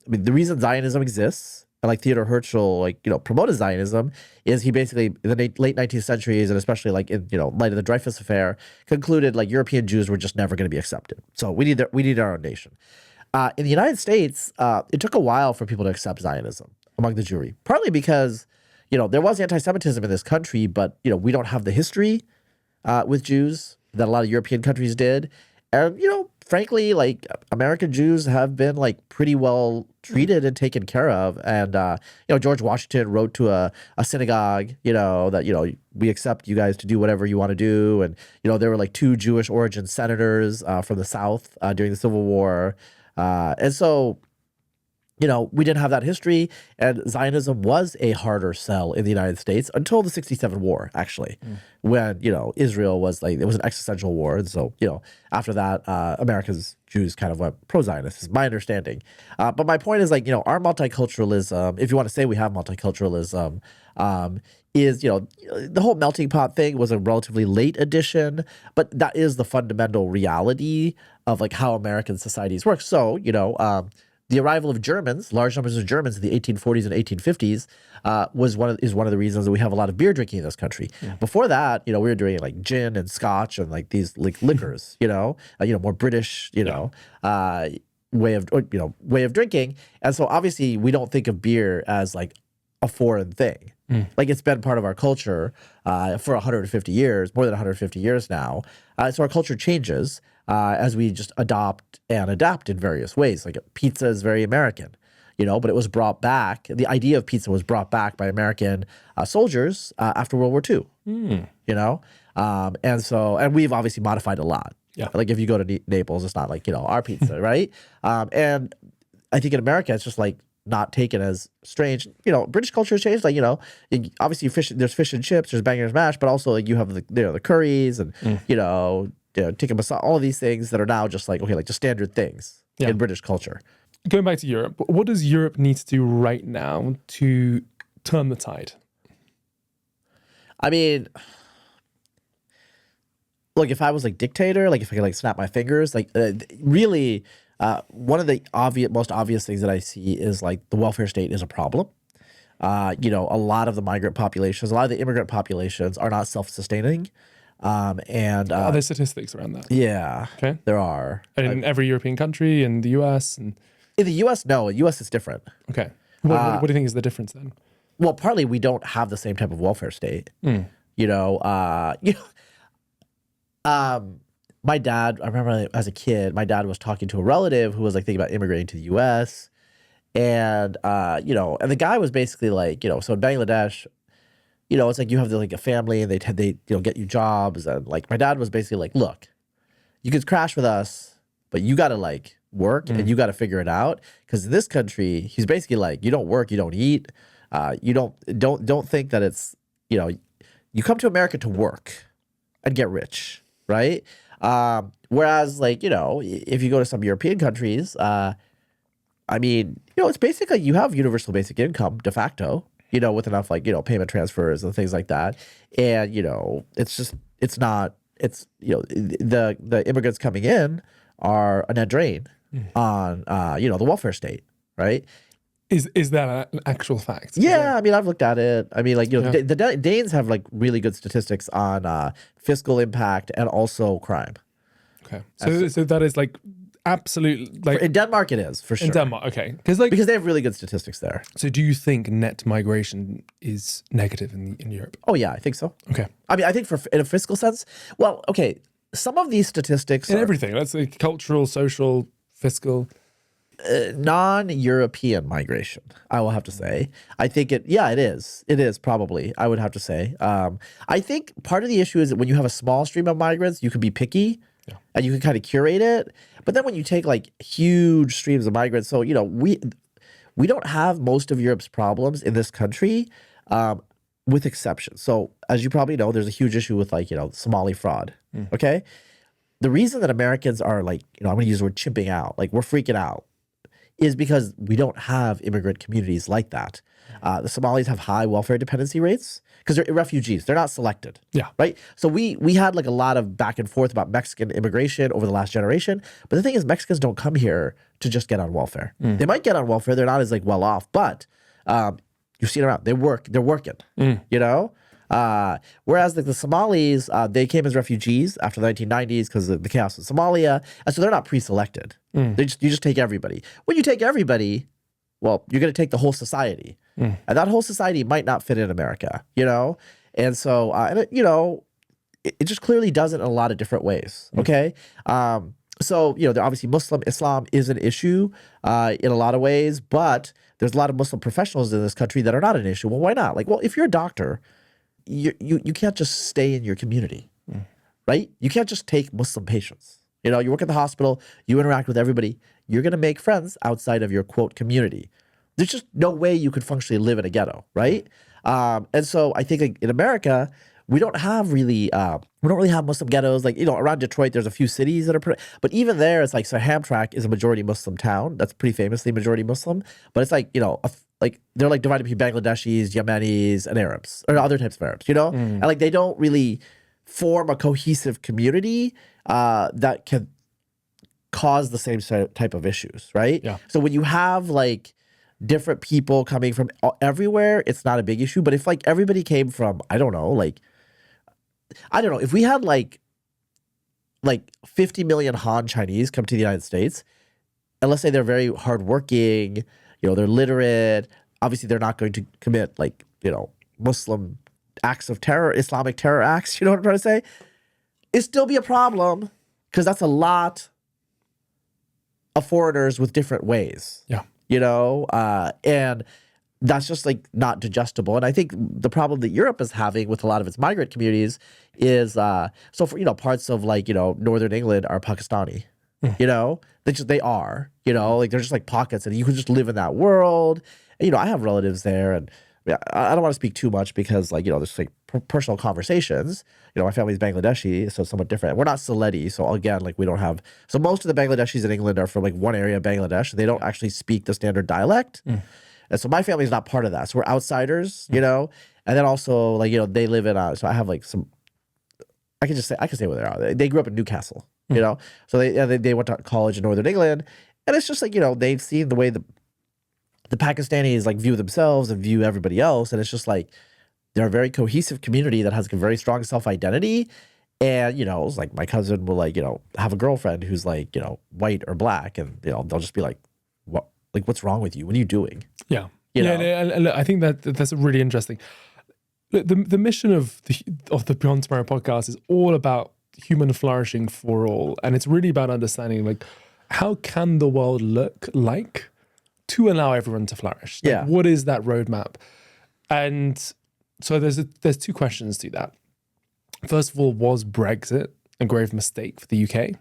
the reason Zionism exists, and like Theodor Herzl, promoted Zionism, is he basically, in the late 19th centuries, and especially like in, light of the Dreyfus Affair, concluded like European Jews were just never going to be accepted. So we need our own nation. In the United States, it took a while for people to accept Zionism among the Jewry, partly because, there was anti-Semitism in this country, but, we don't have the history with Jews that a lot of European countries did. And, frankly, like American Jews have been like pretty well treated and taken care of. And, George Washington wrote to a synagogue, that, we accept you guys to do whatever you want to do. And, there were like 2 Jewish origin senators from the South during the Civil War. And so, we didn't have that history, and Zionism was a harder sell in the United States until the 1967 war, actually, when, Israel was like, it was an existential war. And so, after that, America's Jews kind of went pro-Zionist, is my understanding. But my point is like, our multiculturalism, if you want to say we have multiculturalism, is, the whole melting pot thing was a relatively late addition, but that is the fundamental reality of like how American societies work. So, the arrival of Germans, large numbers of Germans in the 1840s and 1850s, is one of the reasons that we have a lot of beer drinking in this country. Yeah. Before that, we were doing like gin and scotch and like these like liquors, more British, way of drinking. And so obviously we don't think of beer as like a foreign thing. Like it's been part of our culture for 150 years, more than 150 years now. So our culture changes as we just adopt and adapt in various ways. Like pizza is very American, but it was brought back. The idea of pizza was brought back by American soldiers after World War II, and we've obviously modified a lot. Yeah. Like if you go to Naples, it's not like, our pizza, right? And I think in America, it's just like not taken as strange. British culture has changed. Like, obviously there's fish and chips, there's bangers mash, but also like you have the curries and, tikka masala, all of these things that are now just like, okay, like just standard things in British culture. Going back to Europe, what does Europe need to do right now to turn the tide? I mean, look, if I was like dictator, like if I could like snap my fingers, like really, one of the most obvious things that I see is like the welfare state is a problem. A lot of the migrant populations, a lot of the immigrant populations are not self-sustaining. Are there statistics around that? Yeah, okay. There are. And in every European country, in the US? And in the US, no. In the US, it's different. Okay. What do you think is the difference then? Well, partly we don't have the same type of welfare state. My dad, I remember as a kid, my dad was talking to a relative who was like thinking about immigrating to the US. And, and the guy was basically like, so in Bangladesh, it's like you have like a family and they get you jobs. And like my dad was basically like, look, you could crash with us, but you got to like work, and you got to figure it out. Because in this country, he's basically like, you don't work, you don't eat, you don't think that it's, you know, you come to America to work and get rich, right? Whereas, like, you know, if you go to some European countries, I mean, you know, it's basically you have universal basic income de facto, you know, with enough, like, you know, payment transfers and things like that. And, you know, it's just, it's not, it's, you know, the immigrants coming in are a net drain on, you know, the welfare state, right? Is that an actual fact? Yeah, I mean, I've looked at it. I mean, like, you know, the Danes have like really good statistics on fiscal impact and also crime. Okay, so that is like absolute, like In Denmark, it is for sure. in Denmark. Okay, because they have really good statistics there. So do you think net migration is negative in Europe? Oh yeah, I think so. Okay, I mean, I think in a fiscal sense, well, okay, some of these statistics in are everything. That's like cultural, social, fiscal. Non-European migration, I will have to say. I think it is. It is probably, I would have to say. I think part of the issue is that when you have a small stream of migrants, you can be picky and you can kind of curate it. But then when you take like huge streams of migrants, so, you know, we don't have most of Europe's problems in this country, with exceptions. So as you probably know, there's a huge issue with, like, you know, Somali fraud. Okay. The reason that Americans are, like, you know, I'm going to use the word chimping out, like we're freaking out, is because we don't have immigrant communities like that. The Somalis have high welfare dependency rates because they're refugees. They're not selected. Yeah. Right? So we had like a lot of back and forth about Mexican immigration over the last generation. But the thing is, Mexicans don't come here to just get on welfare. They might get on welfare. They're not as like well off, but you've seen around. They're working, you know? Whereas like the Somalis, they came as refugees after the 1990s because of the chaos in Somalia, and so they're not pre-selected. You just take everybody. When you take everybody, well, you're going to take the whole society, and that whole society might not fit in America, you know. And so, you know, it just clearly doesn't in a lot of different ways. Okay. So, you know, obviously Islam is an issue in a lot of ways, but there's a lot of Muslim professionals in this country that are not an issue. Well, why not? Like, well, if you're a doctor, you can't just stay in your community, right? You can't just take Muslim patients. You know, you work at the hospital, you interact with everybody. You're going to make friends outside of your, quote, community. There's just no way you could functionally live in a ghetto, right? And so I think, like, in America, we don't really have Muslim ghettos. Like, you know, around Detroit, there's a few cities that are but even there, it's like, so Hamtramck is a majority Muslim town. That's pretty famously majority Muslim. But it's like, you know, like they're like divided between Bangladeshis, Yemenis, and Arabs, or other types of Arabs, you know? And like they don't really form a cohesive community that can cause the same type of issues, right? Yeah. So when you have like different people coming from everywhere, it's not a big issue. But if like everybody came from, I don't know, if we had like 50 million Han Chinese come to the United States, and let's say they're very hardworking, you know, they're literate, obviously they're not going to commit like, you know, Muslim acts of terror, Islamic terror acts, you know what I'm trying to say? It'd still be a problem because that's a lot of foreigners with different ways. Yeah. You know, and that's just like not digestible. And I think the problem that Europe is having with a lot of its migrant communities is, so for, you know, parts of like, you know, Northern England are Pakistani, you know, they are, you know, like they're just like pockets and you can just live in that world. And, you know, I have relatives there and I don't want to speak too much because like, you know, there's like personal conversations. You know, my family's Bangladeshi, so it's somewhat different. We're not Sylheti, so again, like we don't have, so most of the Bangladeshis in England are from like one area of Bangladesh. They don't actually speak the standard dialect. And so my family's not part of that. So we're outsiders, you know, and then also like, you know, they live in, so I have like some, I can say where they are. They grew up in Newcastle, you know, so they went to college in Northern England. And it's just like, you know, they've seen the way the Pakistanis like view themselves and view everybody else. And it's just like, they're a very cohesive community that has a very strong self-identity. And, you know, it's like my cousin will like, you know, have a girlfriend who's like, you know, white or black. And, you know, they'll just be like, what, like, what's wrong with you? What are you doing? Yeah. You know? And I think that's really interesting. Look, the mission of the Beyond Tomorrow podcast is all about human flourishing for all. And it's really about understanding like, how can the world look like to allow everyone to flourish? Like, what is that roadmap? And so there's two questions to that. First of all, was Brexit a grave mistake for the UK?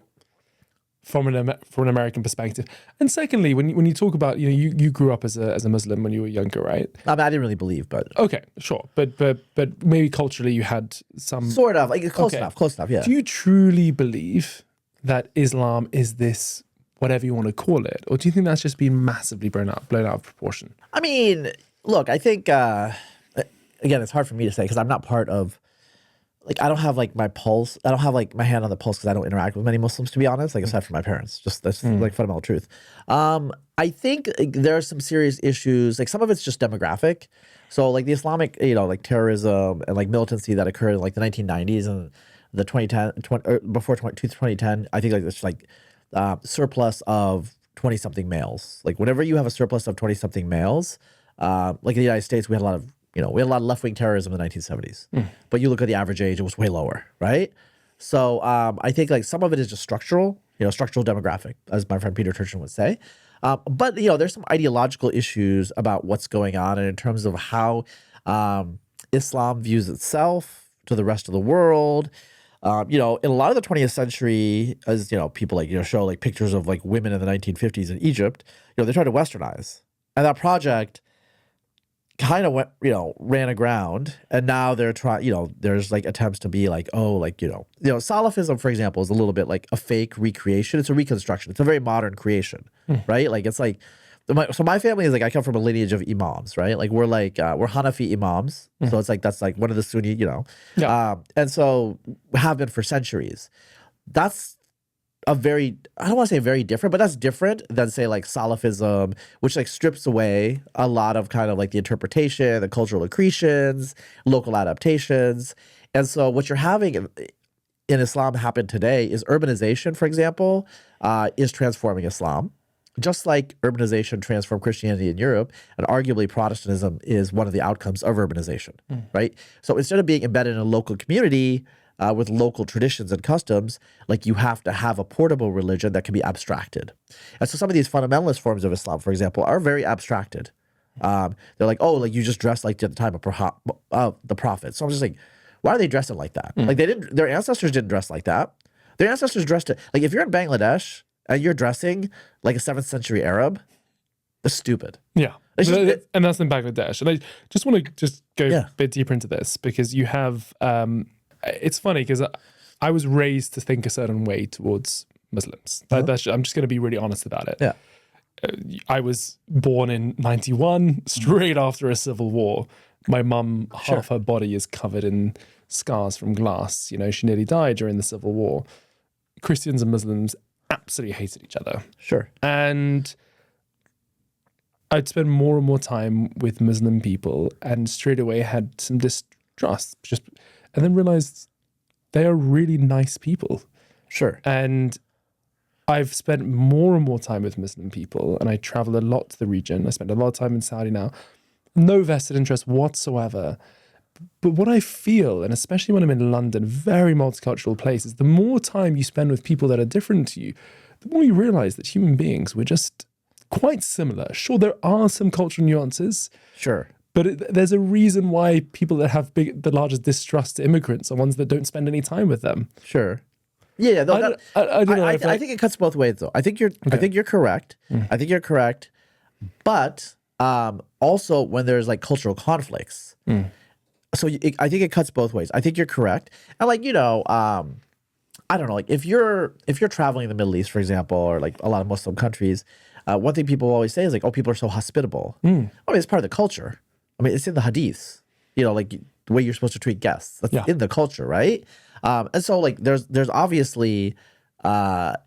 from an American perspective? And secondly, when you talk about, you grew up as a Muslim when you were younger, right? I mean, I didn't really believe, but Okay, sure, but maybe culturally you had some sort of like close enough. Yeah. Do you truly believe that Islam is this, whatever you want to call it, or do you think that's just been massively blown out of proportion? I mean, look, I think again, it's hard for me to say because I'm not part of. Like, I don't have like my pulse. I don't have like my hand on the pulse because I don't interact with many Muslims, to be honest. Like, aside from my parents, just that's like fundamental truth. I think there are some serious issues. Like, some of it's just demographic. So, like the Islamic, like terrorism and like militancy that occurred in like the 1990s and the 2010. I think like it's like surplus of 20-something males. Like, whenever you have a surplus of 20-something males, like in the United States, we had a lot of left-wing terrorism in the 1970s. But you look at the average age, it was way lower, right? So I think like some of it is just structural, structural demographic, as my friend Peter Turchin would say. But there's some ideological issues about what's going on and in terms of how Islam views itself to the rest of the world. In a lot of the 20th century, as people like show like pictures of like women in the 1950s in Egypt, they tried to westernize. And that project kind of went, ran aground, and now they're trying, there's like attempts to be like, Salafism, for example, is a little bit like a fake recreation. It's a reconstruction. It's a very modern creation, right? Like, it's like, so my family is like, I come from a lineage of imams, right? Like, we're Hanafi imams. So it's like, that's like one of the Sunni, and so have been for centuries. That's I don't want to say very different, but that's different than say like Salafism, which like strips away a lot of kind of like the interpretation, the cultural accretions, local adaptations. And so what you're having in Islam happen today is urbanization, for example, is transforming Islam. Just like urbanization transformed Christianity in Europe, and arguably Protestantism is one of the outcomes of urbanization, right? So instead of being embedded in a local community, with local traditions and customs, like you have to have a portable religion that can be abstracted. And so some of these fundamentalist forms of Islam, for example, are very abstracted. They're like, like you just dress like at the time of the Prophet. So I'm just like, why are they dressing like that? Like their ancestors didn't dress like that. Their ancestors dressed it, like if you're in Bangladesh and you're dressing like a 7th century Arab, that's stupid. Yeah. And that's in Bangladesh. And I just want to go a bit deeper into this because you have... it's funny because I was raised to think a certain way towards Muslims. I'm just going to be really honest about it. Yeah. I was born in 91, straight after a civil war. My mum, half her body is covered in scars from glass. She nearly died during the Civil War. Christians and Muslims absolutely hated each other. Sure. And I'd spend more and more time with Muslim people and straight away had some distrust. And then realized they are really nice people. Sure. And I've spent more and more time with Muslim people, and I travel a lot to the region. I spend a lot of time in Saudi now. No vested interest whatsoever. But what I feel, and especially when I'm in London, very multicultural places, the more time you spend with people that are different to you, the more you realize that human beings, we're just quite similar. Sure, there are some cultural nuances. Sure. But there's a reason why people that have the largest distrust to immigrants are ones that don't spend any time with them. Sure. Yeah. No, I don't know. I think it cuts both ways, though. I think you're correct. I think you're correct. But also when there's like cultural conflicts, so I think it cuts both ways. I think you're correct. And like I don't know. Like if you're traveling in the Middle East, for example, or like a lot of Muslim countries, one thing people always say is like, people are so hospitable. I mean, it's part of the culture. I mean, it's in the hadiths, like the way you're supposed to treat guests. That's in the culture, right? And so like there's obviously, like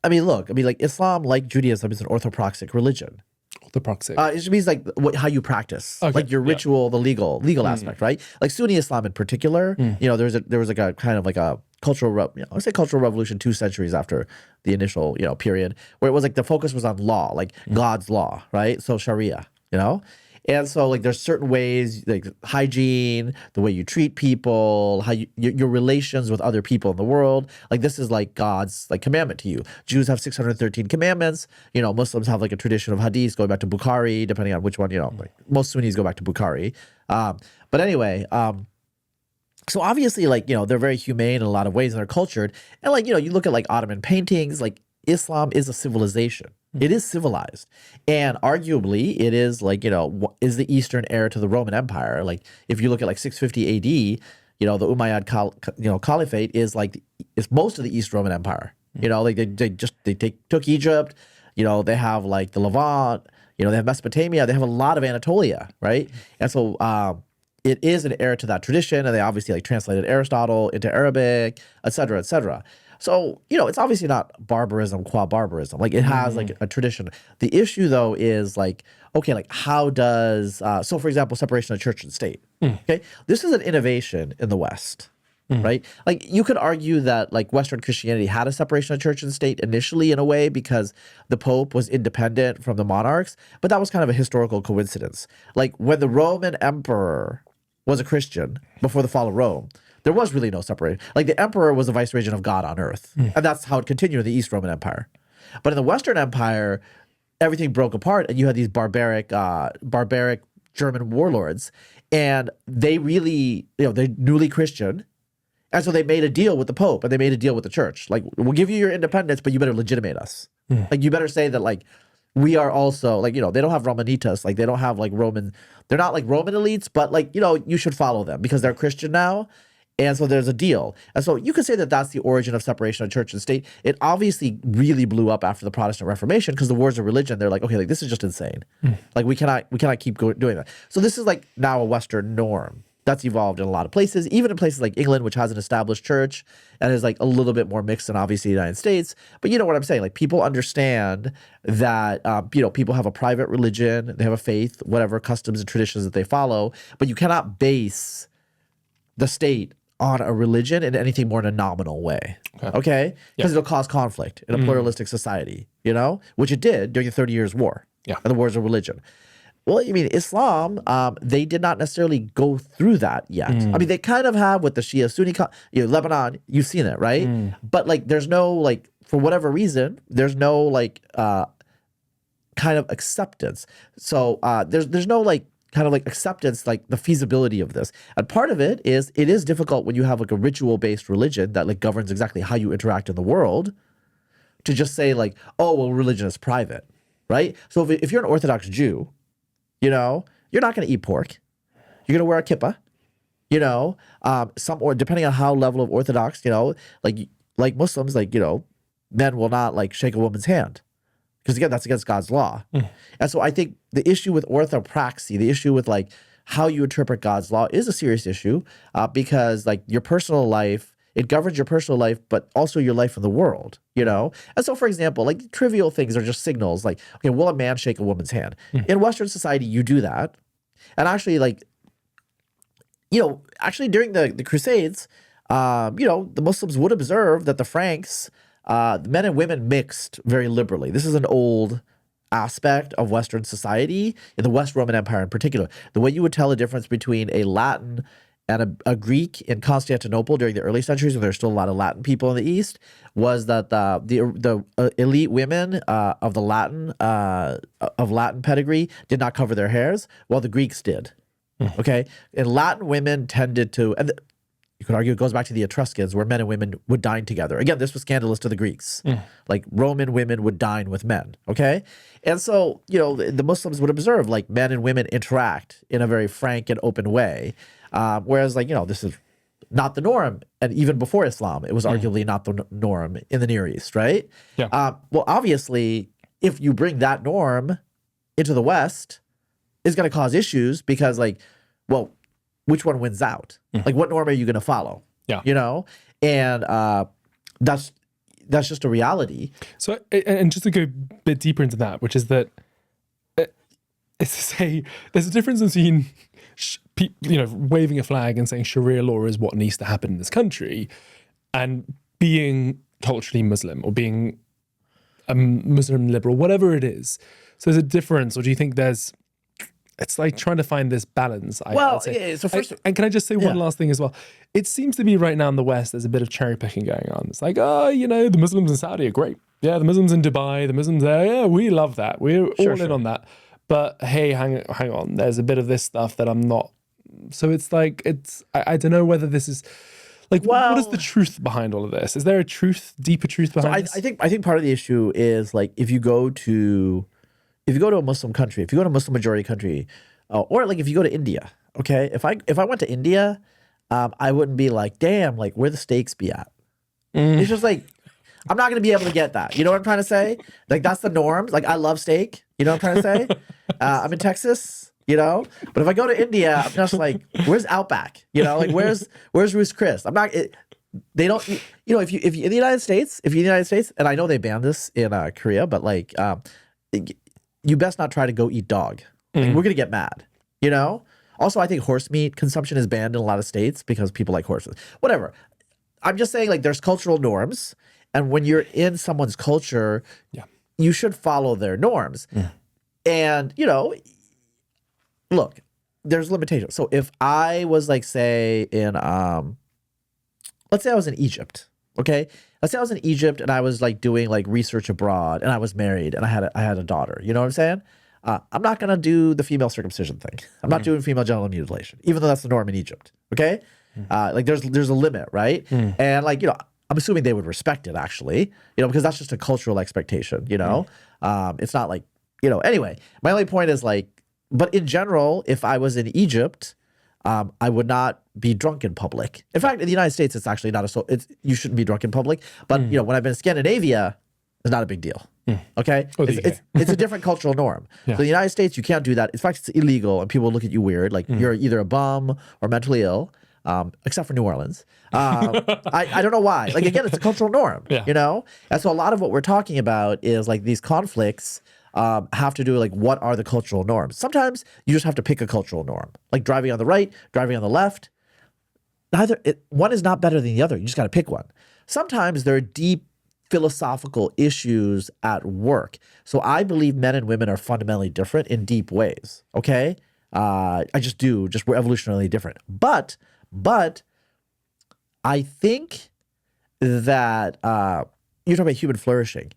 Islam, like Judaism, is an orthopraxic religion. Orthopraxic. It just means like how you practice, like your ritual, the legal aspect, right? Like Sunni Islam in particular, there was like a kind of like a cultural, I would say cultural revolution 2 centuries after the initial, period, where it was like the focus was on law, like God's law, right? So Sharia, and so like there's certain ways, like hygiene, the way you treat people, how your relations with other people in the world, like this is like God's like commandment to you. Jews have 613 commandments. Muslims have like a tradition of hadith going back to Bukhari, depending on which one. Like most Sunnis go back to Bukhari. But anyway, So obviously, like, they're very humane in a lot of ways and they're cultured. And like, you look at like Ottoman paintings, like Islam is a civilization. It is civilized. And arguably it is like, is the Eastern heir to the Roman Empire. Like if you look at like 650 AD, the Umayyad Caliphate is like, it's most of the East Roman Empire. Like they took Egypt, they have like the Levant, they have Mesopotamia, they have a lot of Anatolia, right? And so, it is an heir to that tradition, and they obviously like translated Aristotle into Arabic, et cetera, et cetera. So, it's obviously not barbarism qua barbarism. Like it has like a tradition. The issue though is like, okay, like how does, so for example, separation of church and state, okay? This is an innovation in the West, right? Like you could argue that like Western Christianity had a separation of church and state initially in a way because the Pope was independent from the monarchs, but that was kind of a historical coincidence. Like when the Roman emperor was a Christian before the fall of Rome, there was really no separation. Like the emperor was the vice-regent of God on earth. And that's how it continued in the East Roman Empire. But in the Western Empire, everything broke apart and you had these barbaric German warlords. And they really, they're newly Christian. And so they made a deal with the Pope and they made a deal with the church. Like, we'll give you your independence, but you better legitimate us. Like, you better say that, like, we are also, like, they don't have Romanitas. Like, they don't have, like, they're not, like, Roman elites, but, like, you should follow them because they're Christian now. And so there's a deal. And so you could say that that's the origin of separation of church and state. It obviously really blew up after the Protestant Reformation because the wars of religion, they're like, okay, like, this is just insane. Like, we cannot keep doing that. So this is, like, now a Western norm. That's evolved in a lot of places, even in places like England, which has an established church and is like a little bit more mixed than obviously the United States. But you know what I'm saying? Like people understand that, people have a private religion, they have a faith, whatever customs and traditions that they follow, but you cannot base the state on a religion in anything more than a nominal way. Okay? Because it'll cause conflict in a pluralistic society, which it did during the 30 Years' War and the wars of religion. Well, I mean, Islam, they did not necessarily go through that yet. I mean, they kind of have with the Shia Sunni, Lebanon, you've seen it, right? But like, there's no, like, for whatever reason, there's no, like, kind of acceptance. So there's no, like, kind of like acceptance, like the feasibility of this. And part of it is difficult when you have like a ritual-based religion that like governs exactly how you interact in the world to just say like, oh, well, religion is private, right? So if you're an Orthodox Jew, you're not going to eat pork. You're going to wear a kippah, or depending on how level of Orthodox, like Muslims, like, men will not like shake a woman's hand because again, that's against God's law. And so I think the issue with orthopraxy, the issue with like how you interpret God's law is a serious issue because like your personal life, it governs your personal life, but also your life in the world, And so, for example, like trivial things are just signals like, okay, will a man shake a woman's hand? In Western society, you do that. And actually, like, during the Crusades, the Muslims would observe that the Franks, men and women mixed very liberally. This is an old aspect of Western society, in the West Roman Empire in particular. The way you would tell a difference between a Latin and a Greek in Constantinople during the early centuries, when there's still a lot of Latin people in the East, was that the elite women of Latin pedigree did not cover their hairs, while the Greeks did. Okay, and Latin women tended to, and you could argue it goes back to the Etruscans, where men and women would dine together. Again, this was scandalous to the Greeks. Like Roman women would dine with men. Okay, and so the Muslims would observe like men and women interact in a very frank and open way. Whereas, like, this is not the norm. And even before Islam, it was arguably not the norm in the Near East, right? Yeah. Well, obviously, if you bring that norm into the West, it's going to cause issues because, like, well, which one wins out? Like, what norm are you going to follow? Yeah. And that's just a reality. So, and just to go a bit deeper into that, which is that, it's to say, there's a difference between waving a flag and saying Sharia law is what needs to happen in this country, and being culturally Muslim or being a Muslim liberal, whatever it is. So there's a difference, or do you think it's like trying to find this balance? So first, and can I just say one last thing as well? It seems to be right now in the West, there's a bit of cherry picking going on. It's like, the Muslims in Saudi are great. Yeah, the Muslims in Dubai, the Muslims there, yeah, we love that. We're all in on that. But hey, hang on. There's a bit of this stuff that I'm not So it's like, I don't know whether this is like, what is the truth behind all of this? Is there a deeper truth behind this? I think part of the issue is like if you go to a Muslim country, if you go to a Muslim majority country, or like if you go to India, okay, if I went to India, I wouldn't be like, damn, like where the steaks be at? It's just like, I'm not going to be able to get that. You know what I'm trying to say? Like that's the norms. Like I love steak. You know what I'm trying to say? I'm in Texas, you know, but if I go to India, I'm just like, where's Outback? You know, like where's Ruth's Chris? I'm not. They don't. You know, if you in the United States, and I know they banned this in Korea, but like, you best not try to go eat dog. Like, we're gonna get mad. You know. Also, I think horse meat consumption is banned in a lot of states because people like horses. Whatever. I'm just saying, like, there's cultural norms. And when you're in someone's culture, you should follow their norms. And, you know, look, there's limitations. So if I was like, say in, let's say I was in Egypt, okay? Let's say I was in Egypt and I was like doing like research abroad and I was married and I had a daughter. You know what I'm saying? I'm not going to do the female circumcision thing. I'm not doing female genital mutilation, even though that's the norm in Egypt, okay? Like there's a limit, right? And like, you know, I'm assuming they would respect it actually, you know, because that's just a cultural expectation, you know? It's not like, you know, anyway, my only point is like, but in general, if I was in Egypt, I would not be drunk in public. In fact, in the United States, it's actually not you shouldn't be drunk in public. But, you know, when I've been in Scandinavia, it's not a big deal. Okay? It's a different cultural norm. So in the United States, you can't do that. In fact, it's illegal and people look at you weird. Like you're either a bum or mentally ill. Except for New Orleans. I don't know why. Like, again, it's a cultural norm, you know? And so a lot of what we're talking about is like these conflicts have to do like what are the cultural norms. Sometimes you just have to pick a cultural norm, like driving on the right, driving on the left. One is not better than the other. You just got to pick one. Sometimes there are deep philosophical issues at work. So I believe men and women are fundamentally different in deep ways, okay? I just do. Just we're evolutionarily different. But I think that you're talking about human flourishing.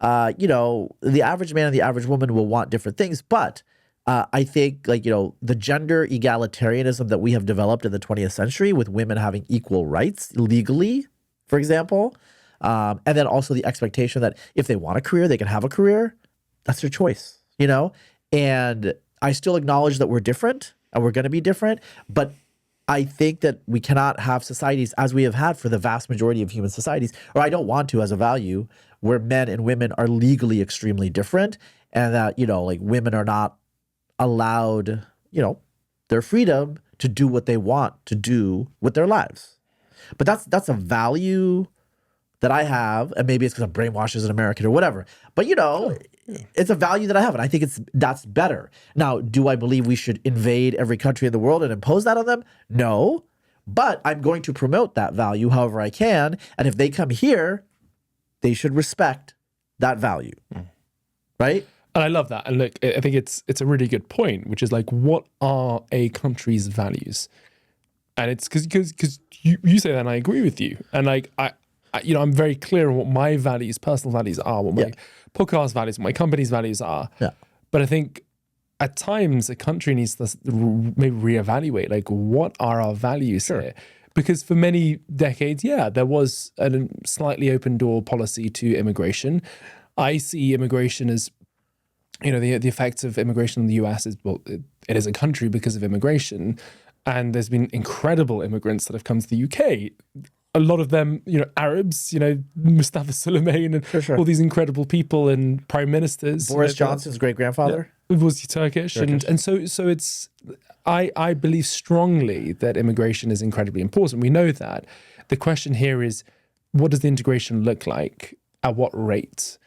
You know, the average man and the average woman will want different things, but I think like, you know, the gender egalitarianism that we have developed in the 20th century with women having equal rights legally, for example, and then also the expectation that if they want a career, they can have a career. That's their choice, you know? And I still acknowledge that we're different and we're going to be different, but I think that we cannot have societies as we have had for the vast majority of human societies, or I don't want to as a value, where men and women are legally extremely different and that, you know, like women are not allowed, you know, their freedom to do what they want to do with their lives. But that's a value that I have, and maybe it's because I'm brainwashed as an American or whatever. But, you know, it's a value that I have, and I think that's better. Now, do I believe we should invade every country in the world and impose that on them? No. But I'm going to promote that value however I can, and if they come here, they should respect that value. Right? And I love that. And look, I think it's a really good point, which is like, what are a country's values? And it's because you say that, and I agree with you. And like, you know, I'm very clear on what my values, personal values are, what my podcast values, what my company's values are. Yeah. But I think at times a country needs to maybe reevaluate, like, what are our values here? Because for many decades, there was a slightly open door policy to immigration. I see immigration as, you know, the effects of immigration in the US is, well, it is a country because of immigration. And there's been incredible immigrants that have come to the UK. A lot of them, you know, Arabs, you know, Mustafa Suleiman and all these incredible people and prime ministers. Boris Johnson's great-grandfather? Was Turkish. And so it's, I believe strongly that immigration is incredibly important. We know that. The question here is, what does the integration look like? At what rate?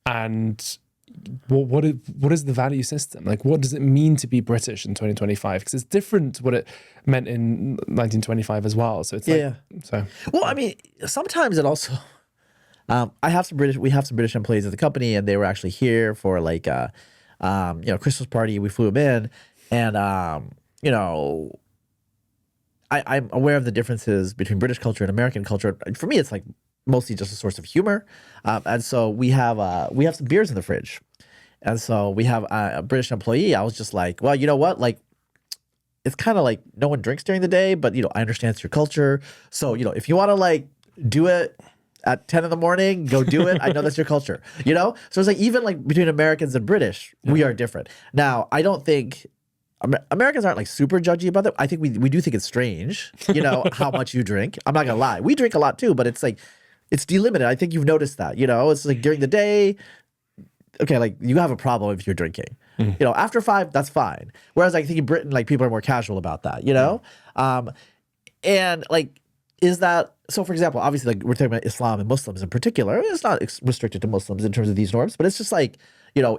And what is the value system? Like, what does it mean to be British in 2025? Because it's different to what it meant in 1925 as well. So it's Well, I mean, sometimes it also. We have some British employees at the company, and they were actually here for like you know, Christmas party. We flew them in, and you know, I'm aware of the differences between British culture and American culture. For me, it's like mostly just a source of humor, and so we have some beers in the fridge, and so we have a British employee. I was just like, well, you know what, like, it's kind of like no one drinks during the day, but I understand it's your culture. So, if you want to like do it at 10 in the morning, go do it. I know that's your culture, So it's like, even like between Americans and British, we are different. Now, I don't think Americans aren't like super judgy about that. I think we do think it's strange, how much you drink. I'm not gonna lie. We drink a lot too, but it's like, it's delimited. I think you've noticed that, it's like during the day, okay, like you have a problem if you're drinking. After 5, that's fine. Whereas I think in Britain, like people are more casual about that, and like, is that, so for example, obviously like we're talking about Islam and Muslims in particular. It's not restricted to Muslims in terms of these norms, but it's just like,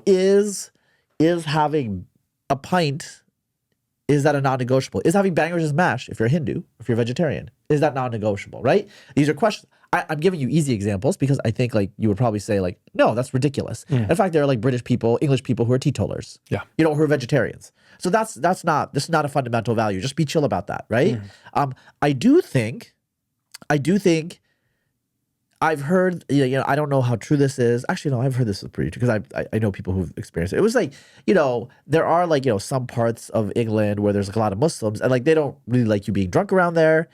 is having a pint, is that a non-negotiable? Is having bangers and mash, if you're Hindu, if you're vegetarian, is that non-negotiable, right? These are questions. I'm giving you easy examples because I think like you would probably say like, no, that's ridiculous. In fact, there are like British people, English people who are teetotalers, who are vegetarians. So this is not a fundamental value. Just be chill about that, right? I do think I've heard, I don't know how true this is. Actually, no, I've heard this is pretty true because I know people who've experienced it. It was like, there are like, some parts of England where there's like a lot of Muslims and like they don't really like you being drunk around there.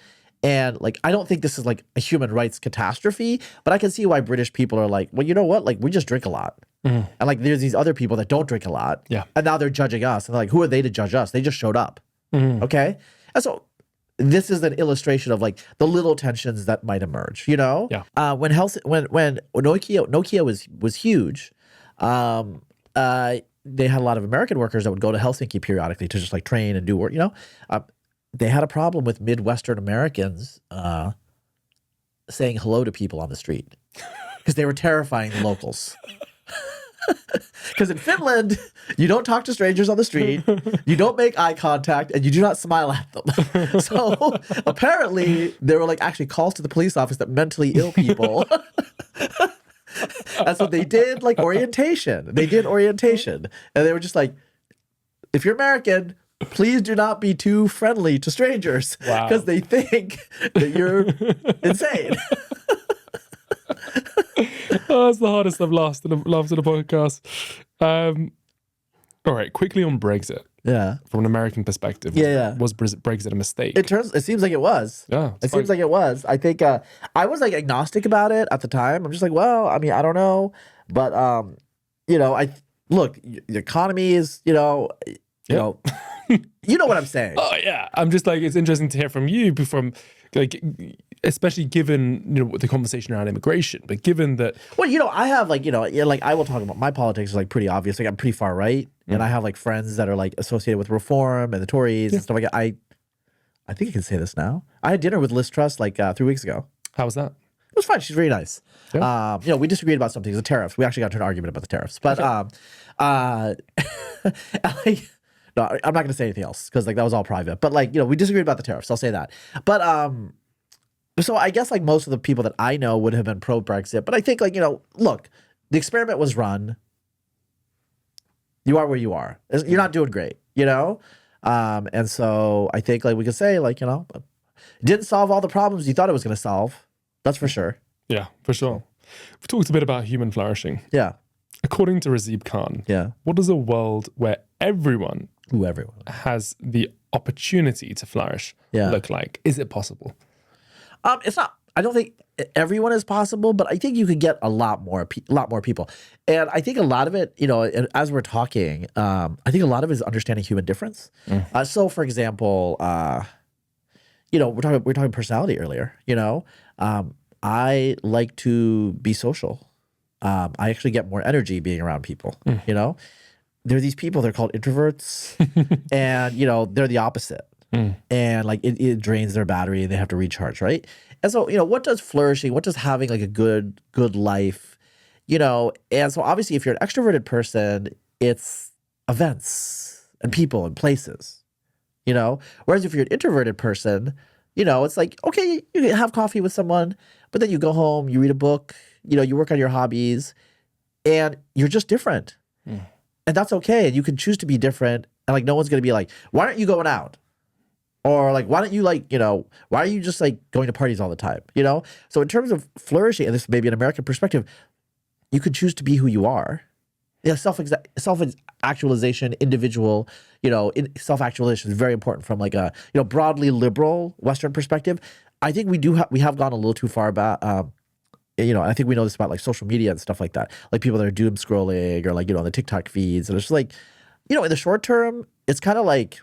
And like, I don't think this is like a human rights catastrophe, but I can see why British people are like, well, you know what? Like, we just drink a lot. And like, there's these other people that don't drink a lot. Yeah. And now they're judging us. And they're like, who are they to judge us? They just showed up. Okay. And so this is an illustration of like the little tensions that might emerge, Yeah. When Nokia was huge, they had a lot of American workers that would go to Helsinki periodically to just like train and do work, they had a problem with Midwestern Americans saying hello to people on the street because they were terrifying the locals. Because in Finland, you don't talk to strangers on the street, you don't make eye contact, and you do not smile at them. So apparently, there were like actually calls to the police office that mentally ill people. And so they did like orientation. They did orientation, and they were just like, if you're American, please do not be too friendly to strangers because they think that you're insane. Oh, that's the hardest I've laughed in a podcast. All right, quickly on Brexit. Yeah. From an American perspective. Was Brexit a mistake? It seems like it was. Yeah. It seems like it was. I think I was like agnostic about it at the time. I'm just like, well, I mean, I don't know. But look, the economy is, you know, you know what I'm saying. Oh yeah. I'm just like, it's interesting to hear from you from like, especially given, the conversation around immigration, but given that. Well, I have like, I will talk about my politics is like pretty obvious. Like I'm pretty far right. And I have like friends that are like associated with reform and the Tories and stuff like that. I think I can say this now. I had dinner with Liz Truss like 3 weeks ago. How was that? It was fun. She's very nice. Yeah. We disagreed about something. The tariffs. We actually got into an argument about the tariffs. But no, I'm not going to say anything else because like that was all private. But like, we disagreed about the tariffs. I'll say that. But so I guess like most of the people that I know would have been pro-Brexit. But I think like, look, the experiment was run. You are where you are. You're not doing great, and so I think like we could say like, it didn't solve all the problems you thought it was going to solve. That's for sure. Yeah, for sure. We've talked a bit about human flourishing. Yeah. According to Razib Khan, what does a world where everyone has the opportunity to flourish look like? Is it possible? It's not. I don't think everyone is possible, but I think you could get a lot more people. And I think a lot of it, and as we're talking, I think a lot of it is understanding human difference. So, for example, we're talking personality earlier. I like to be social. I actually get more energy being around people. There are these people, they're called introverts, and they're the opposite. And like it drains their battery and they have to recharge, right? And so, what does flourishing, what does having like a good life, and so obviously if you're an extroverted person, it's events and people and places, whereas if you're an introverted person, it's like, okay, you have coffee with someone, but then you go home, you read a book, you work on your hobbies, and you're just different. And that's okay. And you can choose to be different. And like, no one's going to be like, why aren't you going out? Or like, why don't you like, why are you just like going to parties all the time? So in terms of flourishing, and this may be an American perspective, you could choose to be who you are. Yeah, self-actualization, individual, self-actualization is very important from like a, broadly liberal Western perspective. I think we have gone a little too far about, I think we know this about like social media and stuff like that. Like people that are doom scrolling or like, on the TikTok feeds. And it's just like, in the short term, it's kind of like,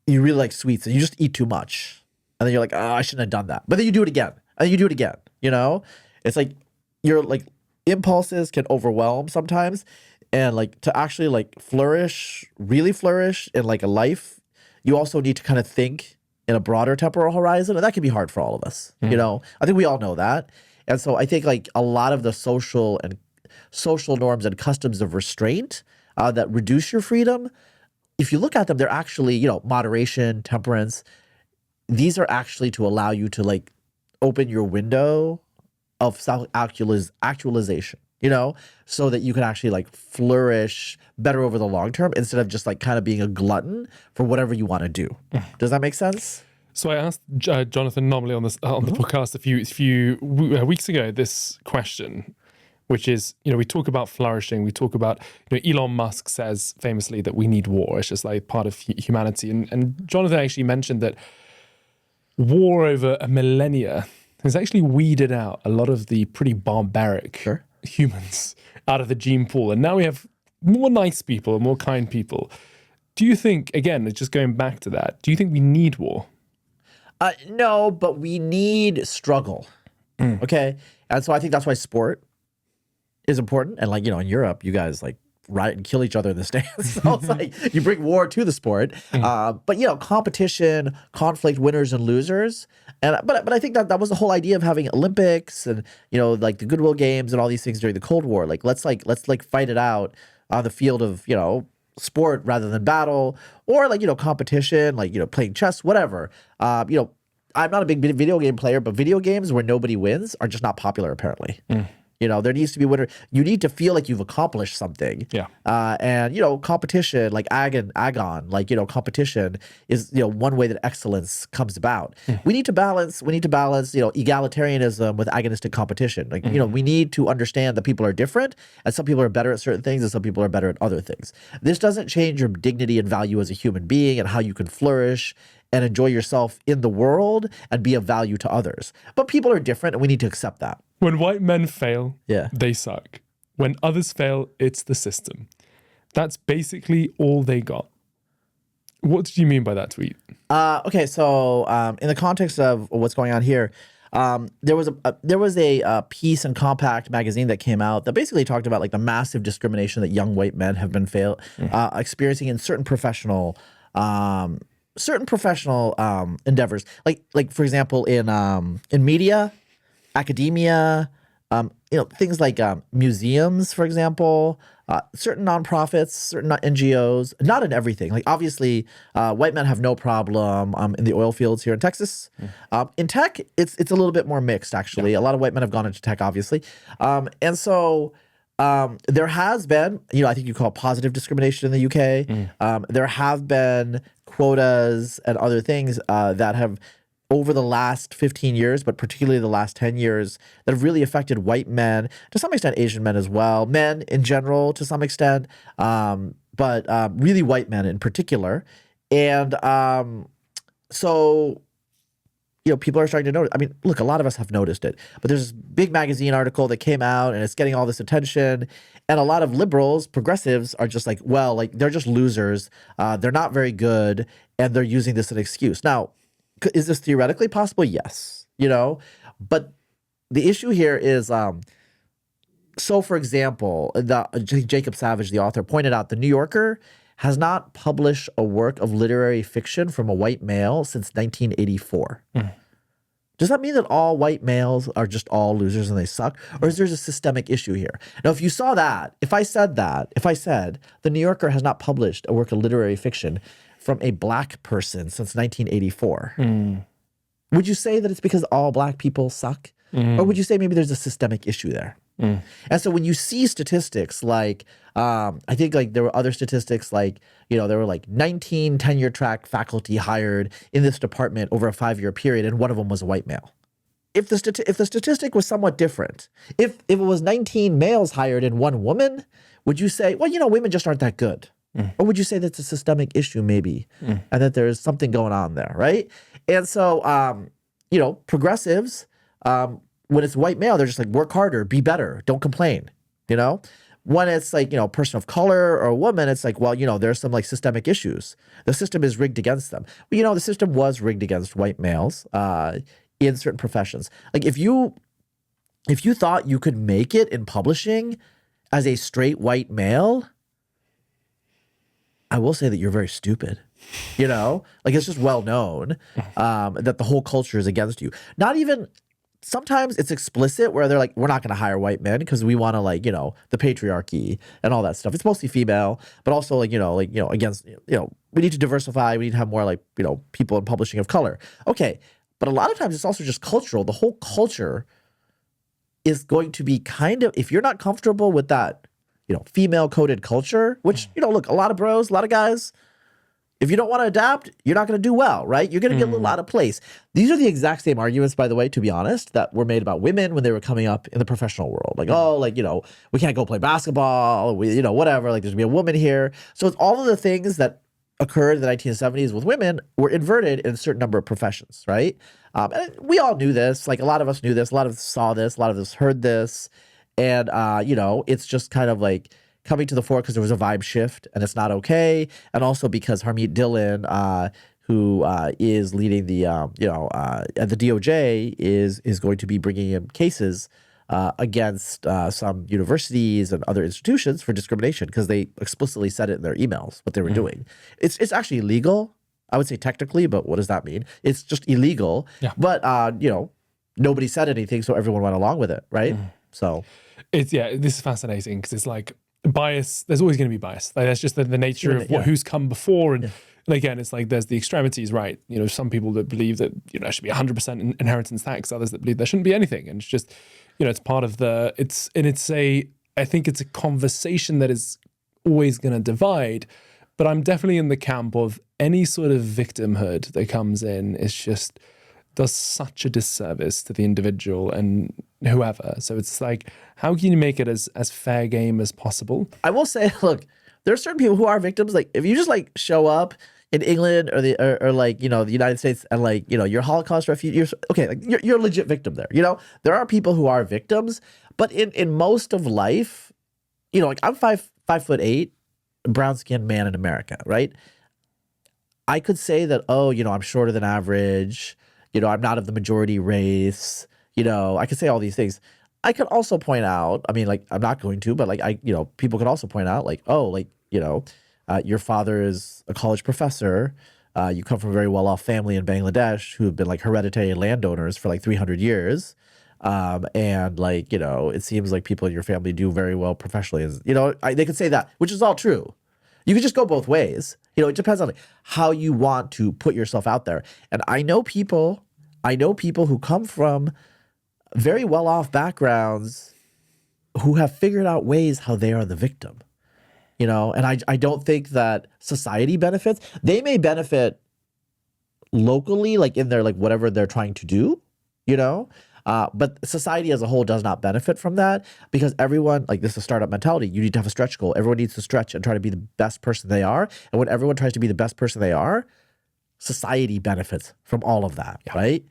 you really like sweets and you just eat too much. And then you're like, oh, I shouldn't have done that. But then you do it again. And then you do it again, It's like your like impulses can overwhelm sometimes. And like to actually like really flourish in like a life, you also need to kind of think in a broader temporal horizon. And that can be hard for all of us, I think we all know that. And so I think like a lot of the social norms and customs of restraint that reduce your freedom, if you look at them, they're actually, moderation, temperance. These are actually to allow you to like open your window of self-actualization, so that you can actually like flourish better over the long term instead of just like kind of being a glutton for whatever you want to do. Does that make sense? So I asked Jonathan Nomley on the podcast a few weeks ago this question, which is, we talk about flourishing. We talk about, Elon Musk says famously that we need war. It's just like part of humanity. And Jonathan actually mentioned that war over a millennia has actually weeded out a lot of the pretty barbaric humans out of the gene pool. And now we have more nice people, more kind people. Do you think, again, just going back to that, do you think we need war? No, but we need struggle. Okay? And so I think that's why sport is important. And like, in Europe, you guys like riot and kill each other in the stands. So it's like you bring war to the sport. But competition, conflict, winners and losers. And but I think that was the whole idea of having Olympics and like the Goodwill Games and all these things during the Cold War. Like let's fight it out on the field of sport rather than battle, or like competition, like playing chess, whatever. I'm not a big video game player, but video games where nobody wins are just not popular apparently. There needs to be winner. You need to feel like you've accomplished something. Yeah. And competition, like agon, like competition is one way that excellence comes about. We need to balance. Egalitarianism with agonistic competition. Like we need to understand that people are different, and some people are better at certain things, and some people are better at other things. This doesn't change your dignity and value as a human being and how you can flourish and enjoy yourself in the world and be of value to others. But people are different, and we need to accept that. When white men fail, they suck. When others fail, it's the system. That's basically all they got. What did you mean by that tweet? Okay, so in the context of what's going on here, there was a piece in Compact magazine that came out that basically talked about like the massive discrimination that young white men have been experiencing in certain professional endeavors, like for example in media, academia, things like museums, for example, certain nonprofits, certain NGOs, not in everything. Like obviously, white men have no problem in the oil fields here in Texas. In tech, it's a little bit more mixed actually. A lot of white men have gone into tech, obviously, and so. There has been, I think you call it positive discrimination in the UK. There have been quotas and other things that have, over the last 15 years, but particularly the last 10 years, that have really affected white men, to some extent Asian men as well, men in general to some extent, but really white men in particular. And so... people are starting to notice. I mean, look, a lot of us have noticed it, but there's this big magazine article that came out and it's getting all this attention. And a lot of liberals, progressives are just like, well, like they're just losers. They're not very good. And they're using this as an excuse. Now, is this theoretically possible? Yes. But the issue here is, so for example, Jacob Savage, the author, pointed out the New Yorker has not published a work of literary fiction from a white male since 1984. Does that mean that all white males are just all losers and they suck? Or is there a systemic issue here? Now, if you saw that, if I said the New Yorker has not published a work of literary fiction from a black person since 1984, would you say that it's because all black people suck? Or would you say maybe there's a systemic issue there? And so when you see statistics like, I think like there were other statistics like, there were like 19 tenure track faculty hired in this department over a 5-year period, and one of them was a white male. if the statistic was somewhat different, if it was 19 males hired and 1 woman, would you say, well, women just aren't that good? Or would you say that's a systemic issue maybe, and that there's something going on there, right? And so, progressives, when it's white male, they're just like, work harder, be better, don't complain, When it's like, person of color or a woman, it's like, well, there's some like systemic issues. The system is rigged against them. Well, the system was rigged against white males in certain professions. Like if you thought you could make it in publishing as a straight white male, I will say that you're very stupid. Like it's just well known that the whole culture is against you. Not even, sometimes it's explicit where they're like, we're not going to hire white men because we want to the patriarchy and all that stuff. It's mostly female, but also against, we need to diversify. We need to have more people in publishing of color. Okay. But a lot of times it's also just cultural. The whole culture is going to be kind of, if you're not comfortable with that, female coded culture, which, look, a lot of bros, a lot of guys, if you don't want to adapt, you're not going to do well, right? You're going to get a little out of place. These are the exact same arguments, by the way, to be honest, that were made about women when they were coming up in the professional world. We can't go play basketball, whatever, there's going to be a woman here. So it's all of the things that occurred in the 1970s with women were inverted in a certain number of professions, right? And we all knew this. Like a lot of us knew this. A lot of us saw this. A lot of us heard this. And, it's just kind of like coming to the fore because there was a vibe shift and it's not okay. And also because Harmeet Dillon, who is leading the, at the DOJ, is going to be bringing in cases against some universities and other institutions for discrimination because they explicitly said it in their emails, what they were doing. It's actually illegal, I would say technically, but what does that mean? It's just illegal. Yeah. But, nobody said anything, so everyone went along with it, right? So... this is fascinating because it's like bias. There's always going to be bias. That's just the nature of who's come before. And again, it's like there's the extremities, right? Some people that believe that there should be 100% inheritance tax. Others that believe there shouldn't be anything. And it's just it's part of the. I think it's a conversation that is always going to divide. But I'm definitely in the camp of any sort of victimhood that comes in is just does such a disservice to the individual and whoever. So it's like, how can you make it as fair game as possible? I will say, look, there are certain people who are victims. Like if you just show up in England or the United States and you're Holocaust refugee, you're a legit victim there. There are people who are victims, but in most of life, I'm 5'8", brown skinned man in America, right? I could say that, I'm shorter than average. I'm not of the majority race. I could say all these things. I could also point out, I'm not going to, but people could also point out your father is a college professor. You come from a very well-off family in Bangladesh who have been hereditary landowners for 300 years. It seems like people in your family do very well professionally. They could say that, which is all true. You could just go both ways. It depends on how you want to put yourself out there. And I know people who come from very well-off backgrounds who have figured out ways how they are the victim. And I don't think that society benefits. They may benefit locally, in their whatever they're trying to do, but society as a whole does not benefit from that because everyone, this is a startup mentality. You need to have a stretch goal. Everyone needs to stretch and try to be the best person they are. And when everyone tries to be the best person they are, society benefits from all of that, right?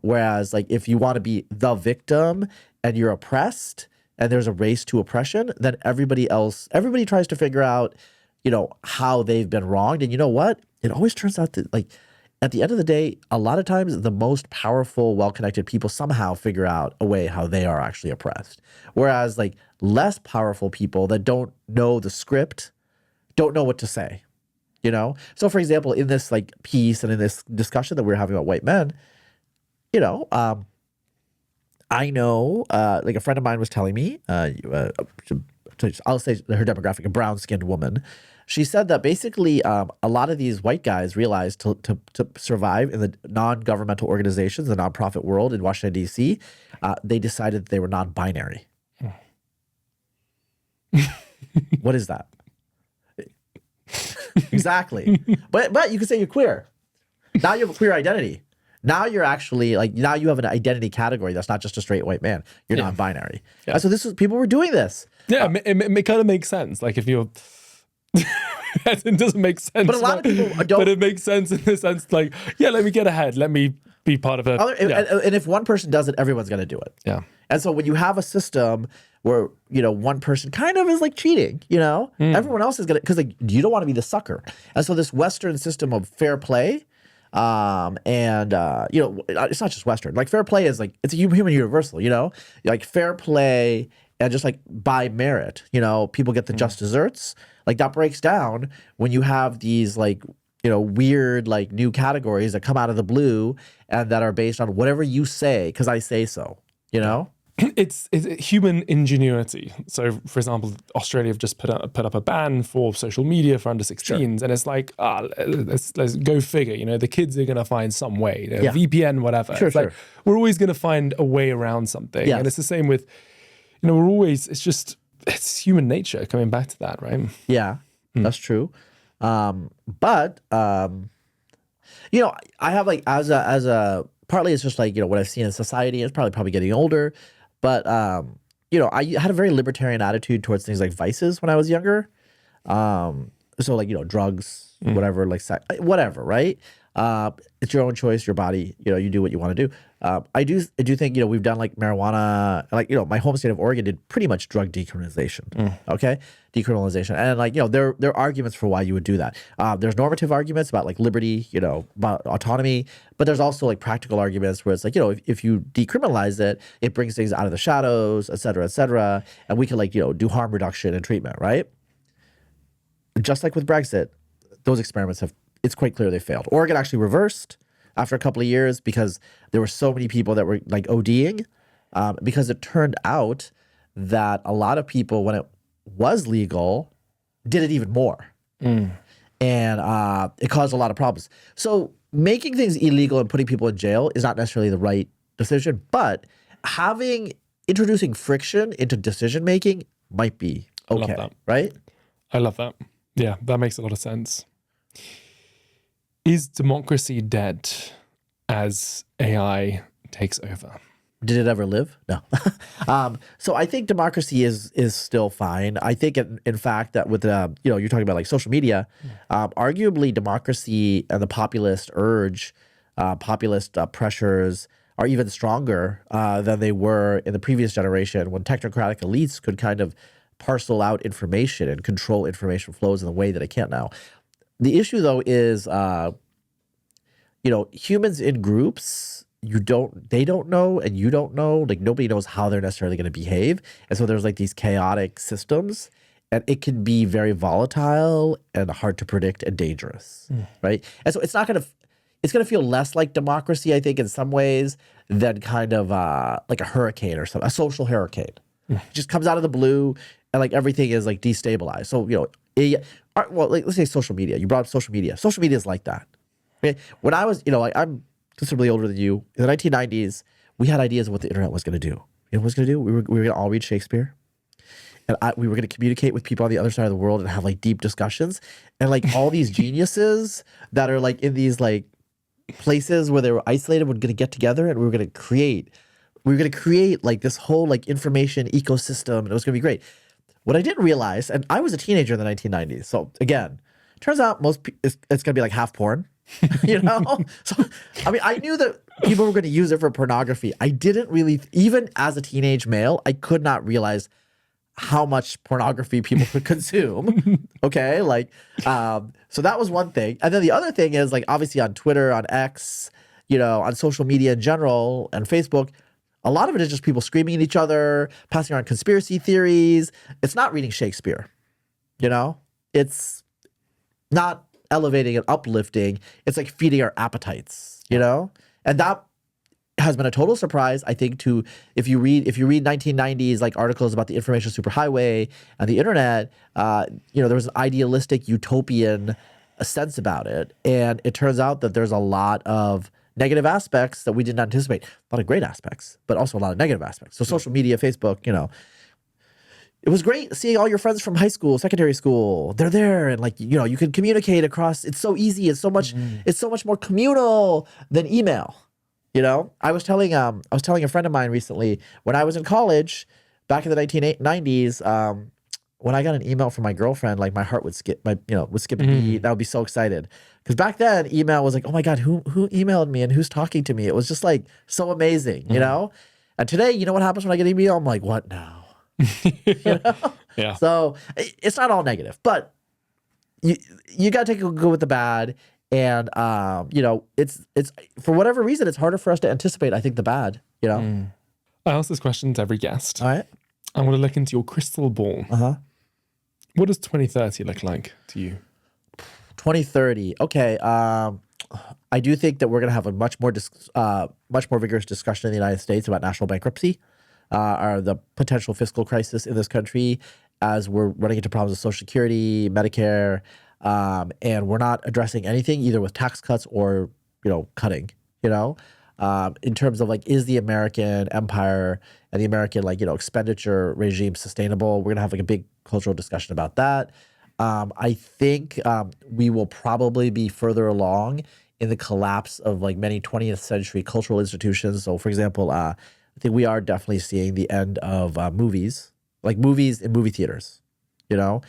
Whereas if you want to be the victim and you're oppressed and there's a race to oppression, then everybody tries to figure out, how they've been wronged. And you know what? It always turns out that at the end of the day, a lot of times the most powerful, well-connected people somehow figure out a way how they are actually oppressed. Whereas less powerful people that don't know the script don't know what to say, So for example, in this piece and in this discussion that we're having about white men, I know a friend of mine was telling me, I'll say her demographic, a brown-skinned woman. She said that basically a lot of these white guys realized to survive in the non-governmental organizations, the nonprofit world in Washington, D.C., they decided that they were non-binary. What is that? Exactly. But you could say you're queer. Now you have a queer identity. Now you're actually like, now you have an identity category that's not just a straight white man. You're non-binary. And so people were doing this. Yeah, it kind of makes sense. Like if you're, it doesn't make sense. But a lot of people don't. But it makes sense in the sense like, yeah, let me get ahead. Let me be part of it. And if one person does it, everyone's going to do it. Yeah. And so when you have a system where, one person kind of is like cheating, everyone else is going to, because like you don't want to be the sucker. And so this Western system of fair play, it's not just Western. Like fair play is like, it's a human universal, like fair play and just like by merit, people get the just desserts. Like that breaks down when you have these like, weird like new categories that come out of the blue and that are based on whatever you say because I say so, It's human ingenuity. So, for example, Australia have just put up a ban for social media for under 16s, and it's like, let's go figure. The kids are going to find some way, VPN, whatever. Like, we're always going to find a way around something, and it's the same with, it's human nature coming back to that, right? Yeah, that's true. But I have like as a partly it's just like what I've seen in society. It's probably getting older. But, I had a very libertarian attitude towards things like vices when I was younger. So like, drugs, whatever, like whatever, right? It's your own choice, your body, you do what you want to do. I do think, we've done like marijuana, like, my home state of Oregon did pretty much drug decriminalization. Okay. Decriminalization. And like, there are arguments for why you would do that. There's normative arguments about like liberty, about autonomy, but there's also like practical arguments where it's like, if you decriminalize it, it brings things out of the shadows, et cetera, and we can like, do harm reduction and treatment, right? Just like with Brexit, those experiments it's quite clear they failed. Oregon actually reversed after a couple of years because there were so many people that were like ODing, because it turned out that a lot of people, when it was legal, did it even more. And it caused a lot of problems. So making things illegal and putting people in jail is not necessarily the right decision, but introducing friction into decision making might be okay, right? I love that. Yeah, that makes a lot of sense. Is democracy dead as AI takes over? Did it ever live? No. So I think democracy is still fine. I think in fact that with you're talking about like social media, arguably democracy and the populist urge, populist pressures are even stronger than they were in the previous generation when technocratic elites could kind of parcel out information and control information flows in the way that it can't now. The issue, though, is, humans in groups, they don't know and you don't know. Like, nobody knows how they're necessarily going to behave. And so there's like these chaotic systems, and it can be very volatile and hard to predict and dangerous, right? And so it's going to feel less like democracy, I think, in some ways than kind of like a hurricane or something, a social hurricane. It just comes out of the blue and like everything is like destabilized. So, let's say social media. You brought up social media. Social media is like that. Okay? When I was, I'm considerably older than you. In the 1990s, we had ideas of what the internet was going to do. You know what it was going to do? We were going to all read Shakespeare. And we were going to communicate with people on the other side of the world and have like deep discussions. And like all these geniuses that are like in these like places where they were isolated were going to get together, and we were going to create like this whole like information ecosystem, and it was going to be great. What I didn't realize, and I was a teenager in the 1990s, so again, turns out it's going to be like half porn, So, I mean, I knew that people were going to use it for pornography. I didn't really, even as a teenage male, I could not realize how much pornography people could consume. Okay, like, so that was one thing. And then the other thing is like, obviously on Twitter, on X, on social media in general, and Facebook, a lot of it is just people screaming at each other, passing around conspiracy theories. It's not reading Shakespeare, It's not elevating and uplifting. It's like feeding our appetites, And that has been a total surprise, I think, to if you read 1990s like articles about the information superhighway and the internet, there was an idealistic utopian sense about it. And it turns out that there's a lot of negative aspects that we didn't anticipate. A lot of great aspects, but also a lot of negative aspects. So social media, Facebook, it was great seeing all your friends from high school, secondary school. They're there, and like you can communicate across. It's so easy. It's so much. It's so much more communal than email. You know, I was telling a friend of mine recently when I was in college back in the 1990s. When I got an email from my girlfriend, like my heart would skip a beat. I would be so excited because back then email was like, oh my god, who emailed me and who's talking to me? It was just like so amazing, you know. And today, you know what happens when I get an email? I'm like, what now? You know? Yeah. So it's not all negative, but you got to take a good with the bad. And you know, it's for whatever reason, it's harder for us to anticipate, I think, the bad, you know. I ask this question to every guest. All right. I want to look into your crystal ball. What does 2030 look like to you? 2030. Okay. I do think that we're going to have a much more vigorous discussion in the United States about national bankruptcy, or the potential fiscal crisis in this country, as we're running into problems with Social Security, Medicare, and we're not addressing anything either with tax cuts or, you know, cutting, you know, in terms of like, is the American empire and the American, like, you know, expenditure regime sustainable? We're going to have like a big cultural discussion about that. I think we will probably be further along in the collapse of like many 20th century cultural institutions. So for example, I think we are definitely seeing the end of movies in movie theaters. You know,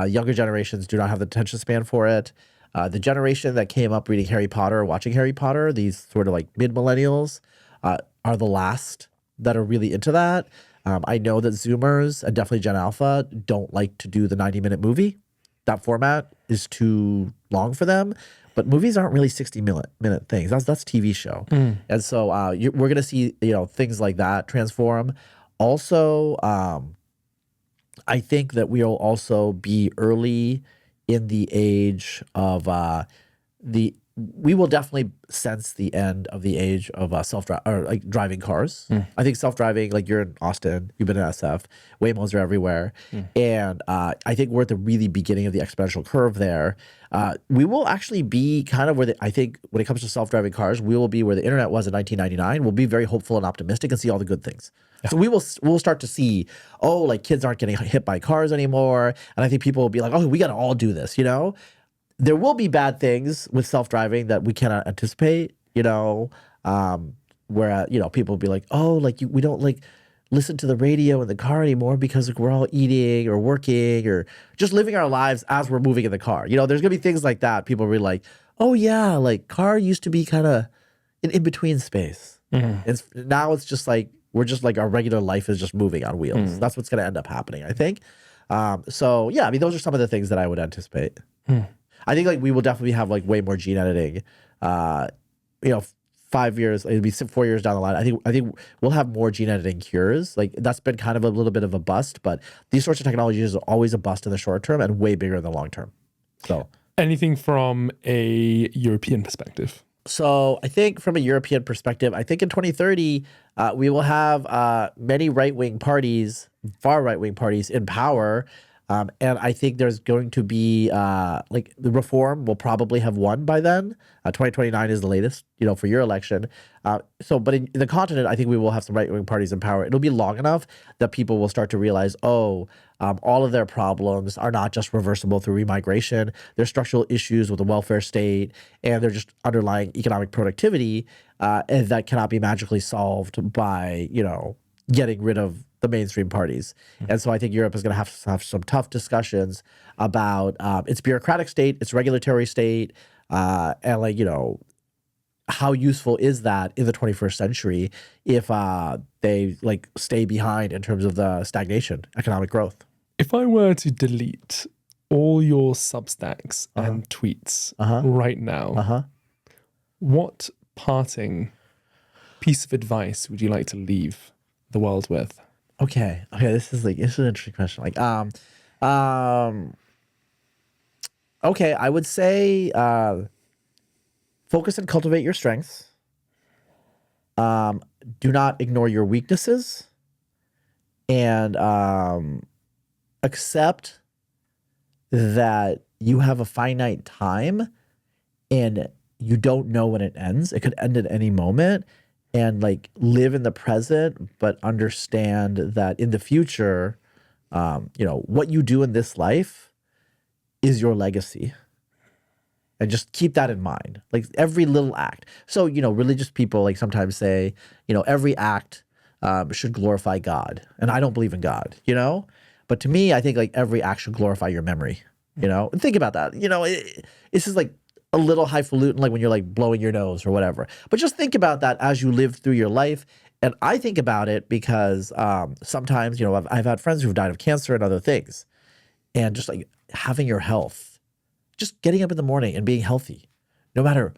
younger generations do not have the attention span for it. The generation that came up reading Harry Potter, watching Harry Potter, these sort of like mid-millennials, are the last that are really into that. I know that Zoomers and definitely Gen Alpha don't like to do the 90-minute movie. That format is too long for them. But movies aren't really 60-minute things. That's TV show. And so we're going to see, you know, things like that transform. Also, I think that we'll also be early in the age of we will definitely sense the end of the age of driving cars. I think self-driving, like you're in Austin, you've been in SF, Waymos are everywhere. And I think we're at the really beginning of the exponential curve there. We will actually be kind of I think when it comes to self-driving cars, we will be where the internet was in 1999. We'll be very hopeful and optimistic and see all the good things. So we'll start to see, oh, like kids aren't getting hit by cars anymore. And I think people will be like, oh, we got to all do this, you know? There will be bad things with self-driving that we cannot anticipate, you know, where, you know, people will be like, oh, like we don't like listen to the radio in the car anymore because like, we're all eating or working or just living our lives as we're moving in the car. You know, there's going to be things like that. People will be like, oh yeah, like car used to be kind of an in-between space. Now it's just like, we're just like our regular life is just moving on wheels. That's what's going to end up happening, I think. So yeah, I mean, those are some of the things that I would anticipate. I think like we will definitely have like way more gene editing. You know, 5 years, it'll be 4 years down the line. I think we'll have more gene editing cures. Like that's been kind of a little bit of a bust, but these sorts of technologies are always a bust in the short term and way bigger in the long term. So anything from a European perspective? So I think from a European perspective, I think in 2030, we will have many right-wing parties, far right-wing parties in power. And I think there's going to be like the reform will probably have won by then. 2029 is the latest, you know, for your election. But in the continent, I think we will have some right-wing parties in power. It'll be long enough that people will start to realize, all of their problems are not just reversible through remigration. There's structural issues with the welfare state, and they're just underlying economic productivity, and that cannot be magically solved by, you know, getting rid of the mainstream parties. And so I think Europe is going to have some tough discussions about its bureaucratic state, its regulatory state, and like, you know, how useful is that in the 21st century if they like stay behind in terms of the stagnation, economic growth. If I were to delete all your Substacks and tweets right now, what parting piece of advice would you like to leave the world with? Okay, this is an interesting question. Like, okay, I would say focus and cultivate your strengths. Do not ignore your weaknesses, and accept that you have a finite time, and you don't know when it ends. It could end at any moment. And like live in the present, but understand that in the future, you know, what you do in this life is your legacy. And just keep that in mind, like every little act. So, religious people like sometimes say, every act should glorify God. And I don't believe in God, But to me, I think like every act should glorify your memory, And think about that. It's just like a little highfalutin, like when you're like blowing your nose or whatever. But just think about that as you live through your life. And I think about it because sometimes, I've had friends who've died of cancer and other things. And just like having your health, just getting up in the morning and being healthy, no matter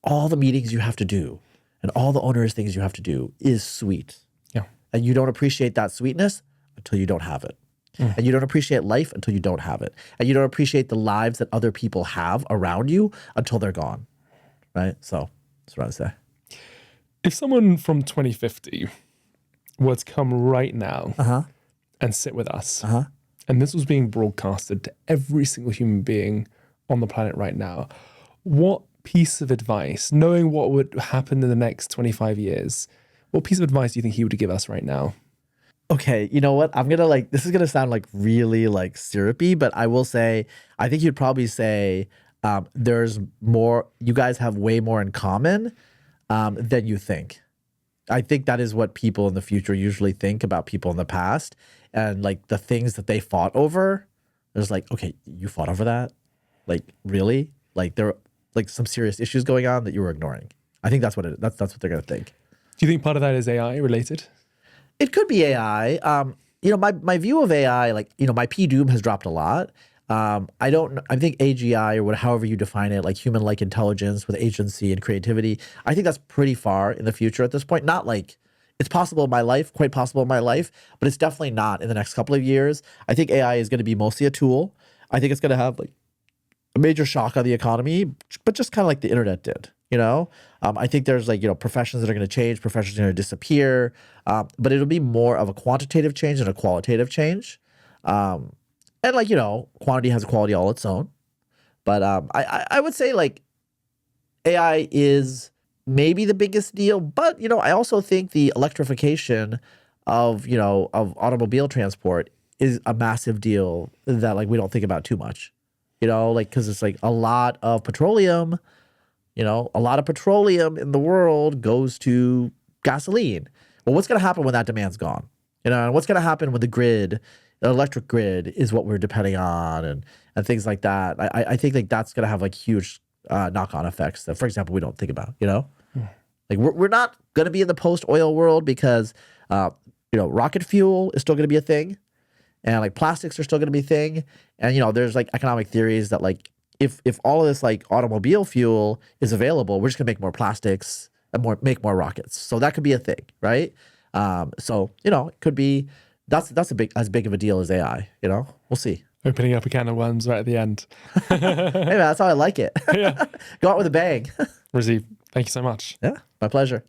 all the meetings you have to do and all the onerous things you have to do is sweet. Yeah. And you don't appreciate that sweetness until you don't have it. And you don't appreciate life until you don't have it. And you don't appreciate the lives that other people have around you until they're gone. Right? So that's what I would say. If someone from 2050 were to come right now and sit with us, and this was being broadcasted to every single human being on the planet right now, what piece of advice, knowing what would happen in the next 25 years, what piece of advice do you think he would give us right now? Okay, you know what? I'm going to this is going to sound like really like syrupy, but I will say, I think you'd probably say there's more, you guys have way more in common than you think. I think that is what people in the future usually think about people in the past. And like the things that they fought over, there's like, okay, you fought over that? Like, really? Like there are like some serious issues going on that you were ignoring. I think that's what that's what they're going to think. Do you think part of that is AI related? It could be AI. My view of AI, like, my P doom has dropped a lot. I think AGI or however you define it, like human-like intelligence with agency and creativity, I think that's pretty far in the future at this point. Not like it's possible in my life, quite possible in my life, but it's definitely not in the next couple of years. I think AI is going to be mostly a tool. I think it's going to have like a major shock on the economy, but just kind of like the internet did. I think there's like, professions that are going to change, professions are going to disappear, but it'll be more of a quantitative change than a qualitative change. And like, quantity has a quality all its own. But I would say like AI is maybe the biggest deal, but, I also think the electrification of automobile transport is a massive deal that like we don't think about too much, because it's like a lot of petroleum. A lot of petroleum in the world goes to gasoline. Well, what's going to happen when that demand's gone? And what's going to happen when the electric grid is what we're depending on and things like that. I think like that's going to have like huge knock-on effects that, for example, we don't think about, Like we're not going to be in the post-oil world because, rocket fuel is still going to be a thing and like plastics are still going to be a thing. And, there's like economic theories that like, if all of this like automobile fuel is available, we're just gonna make more plastics and make more rockets. So that could be a thing, right? It could be that's as big of a deal as AI. We'll see. Opening up a can of worms right at the end. Hey man, that's how I like it. Yeah. Go out with a bang. Razib, thank you so much. Yeah, my pleasure.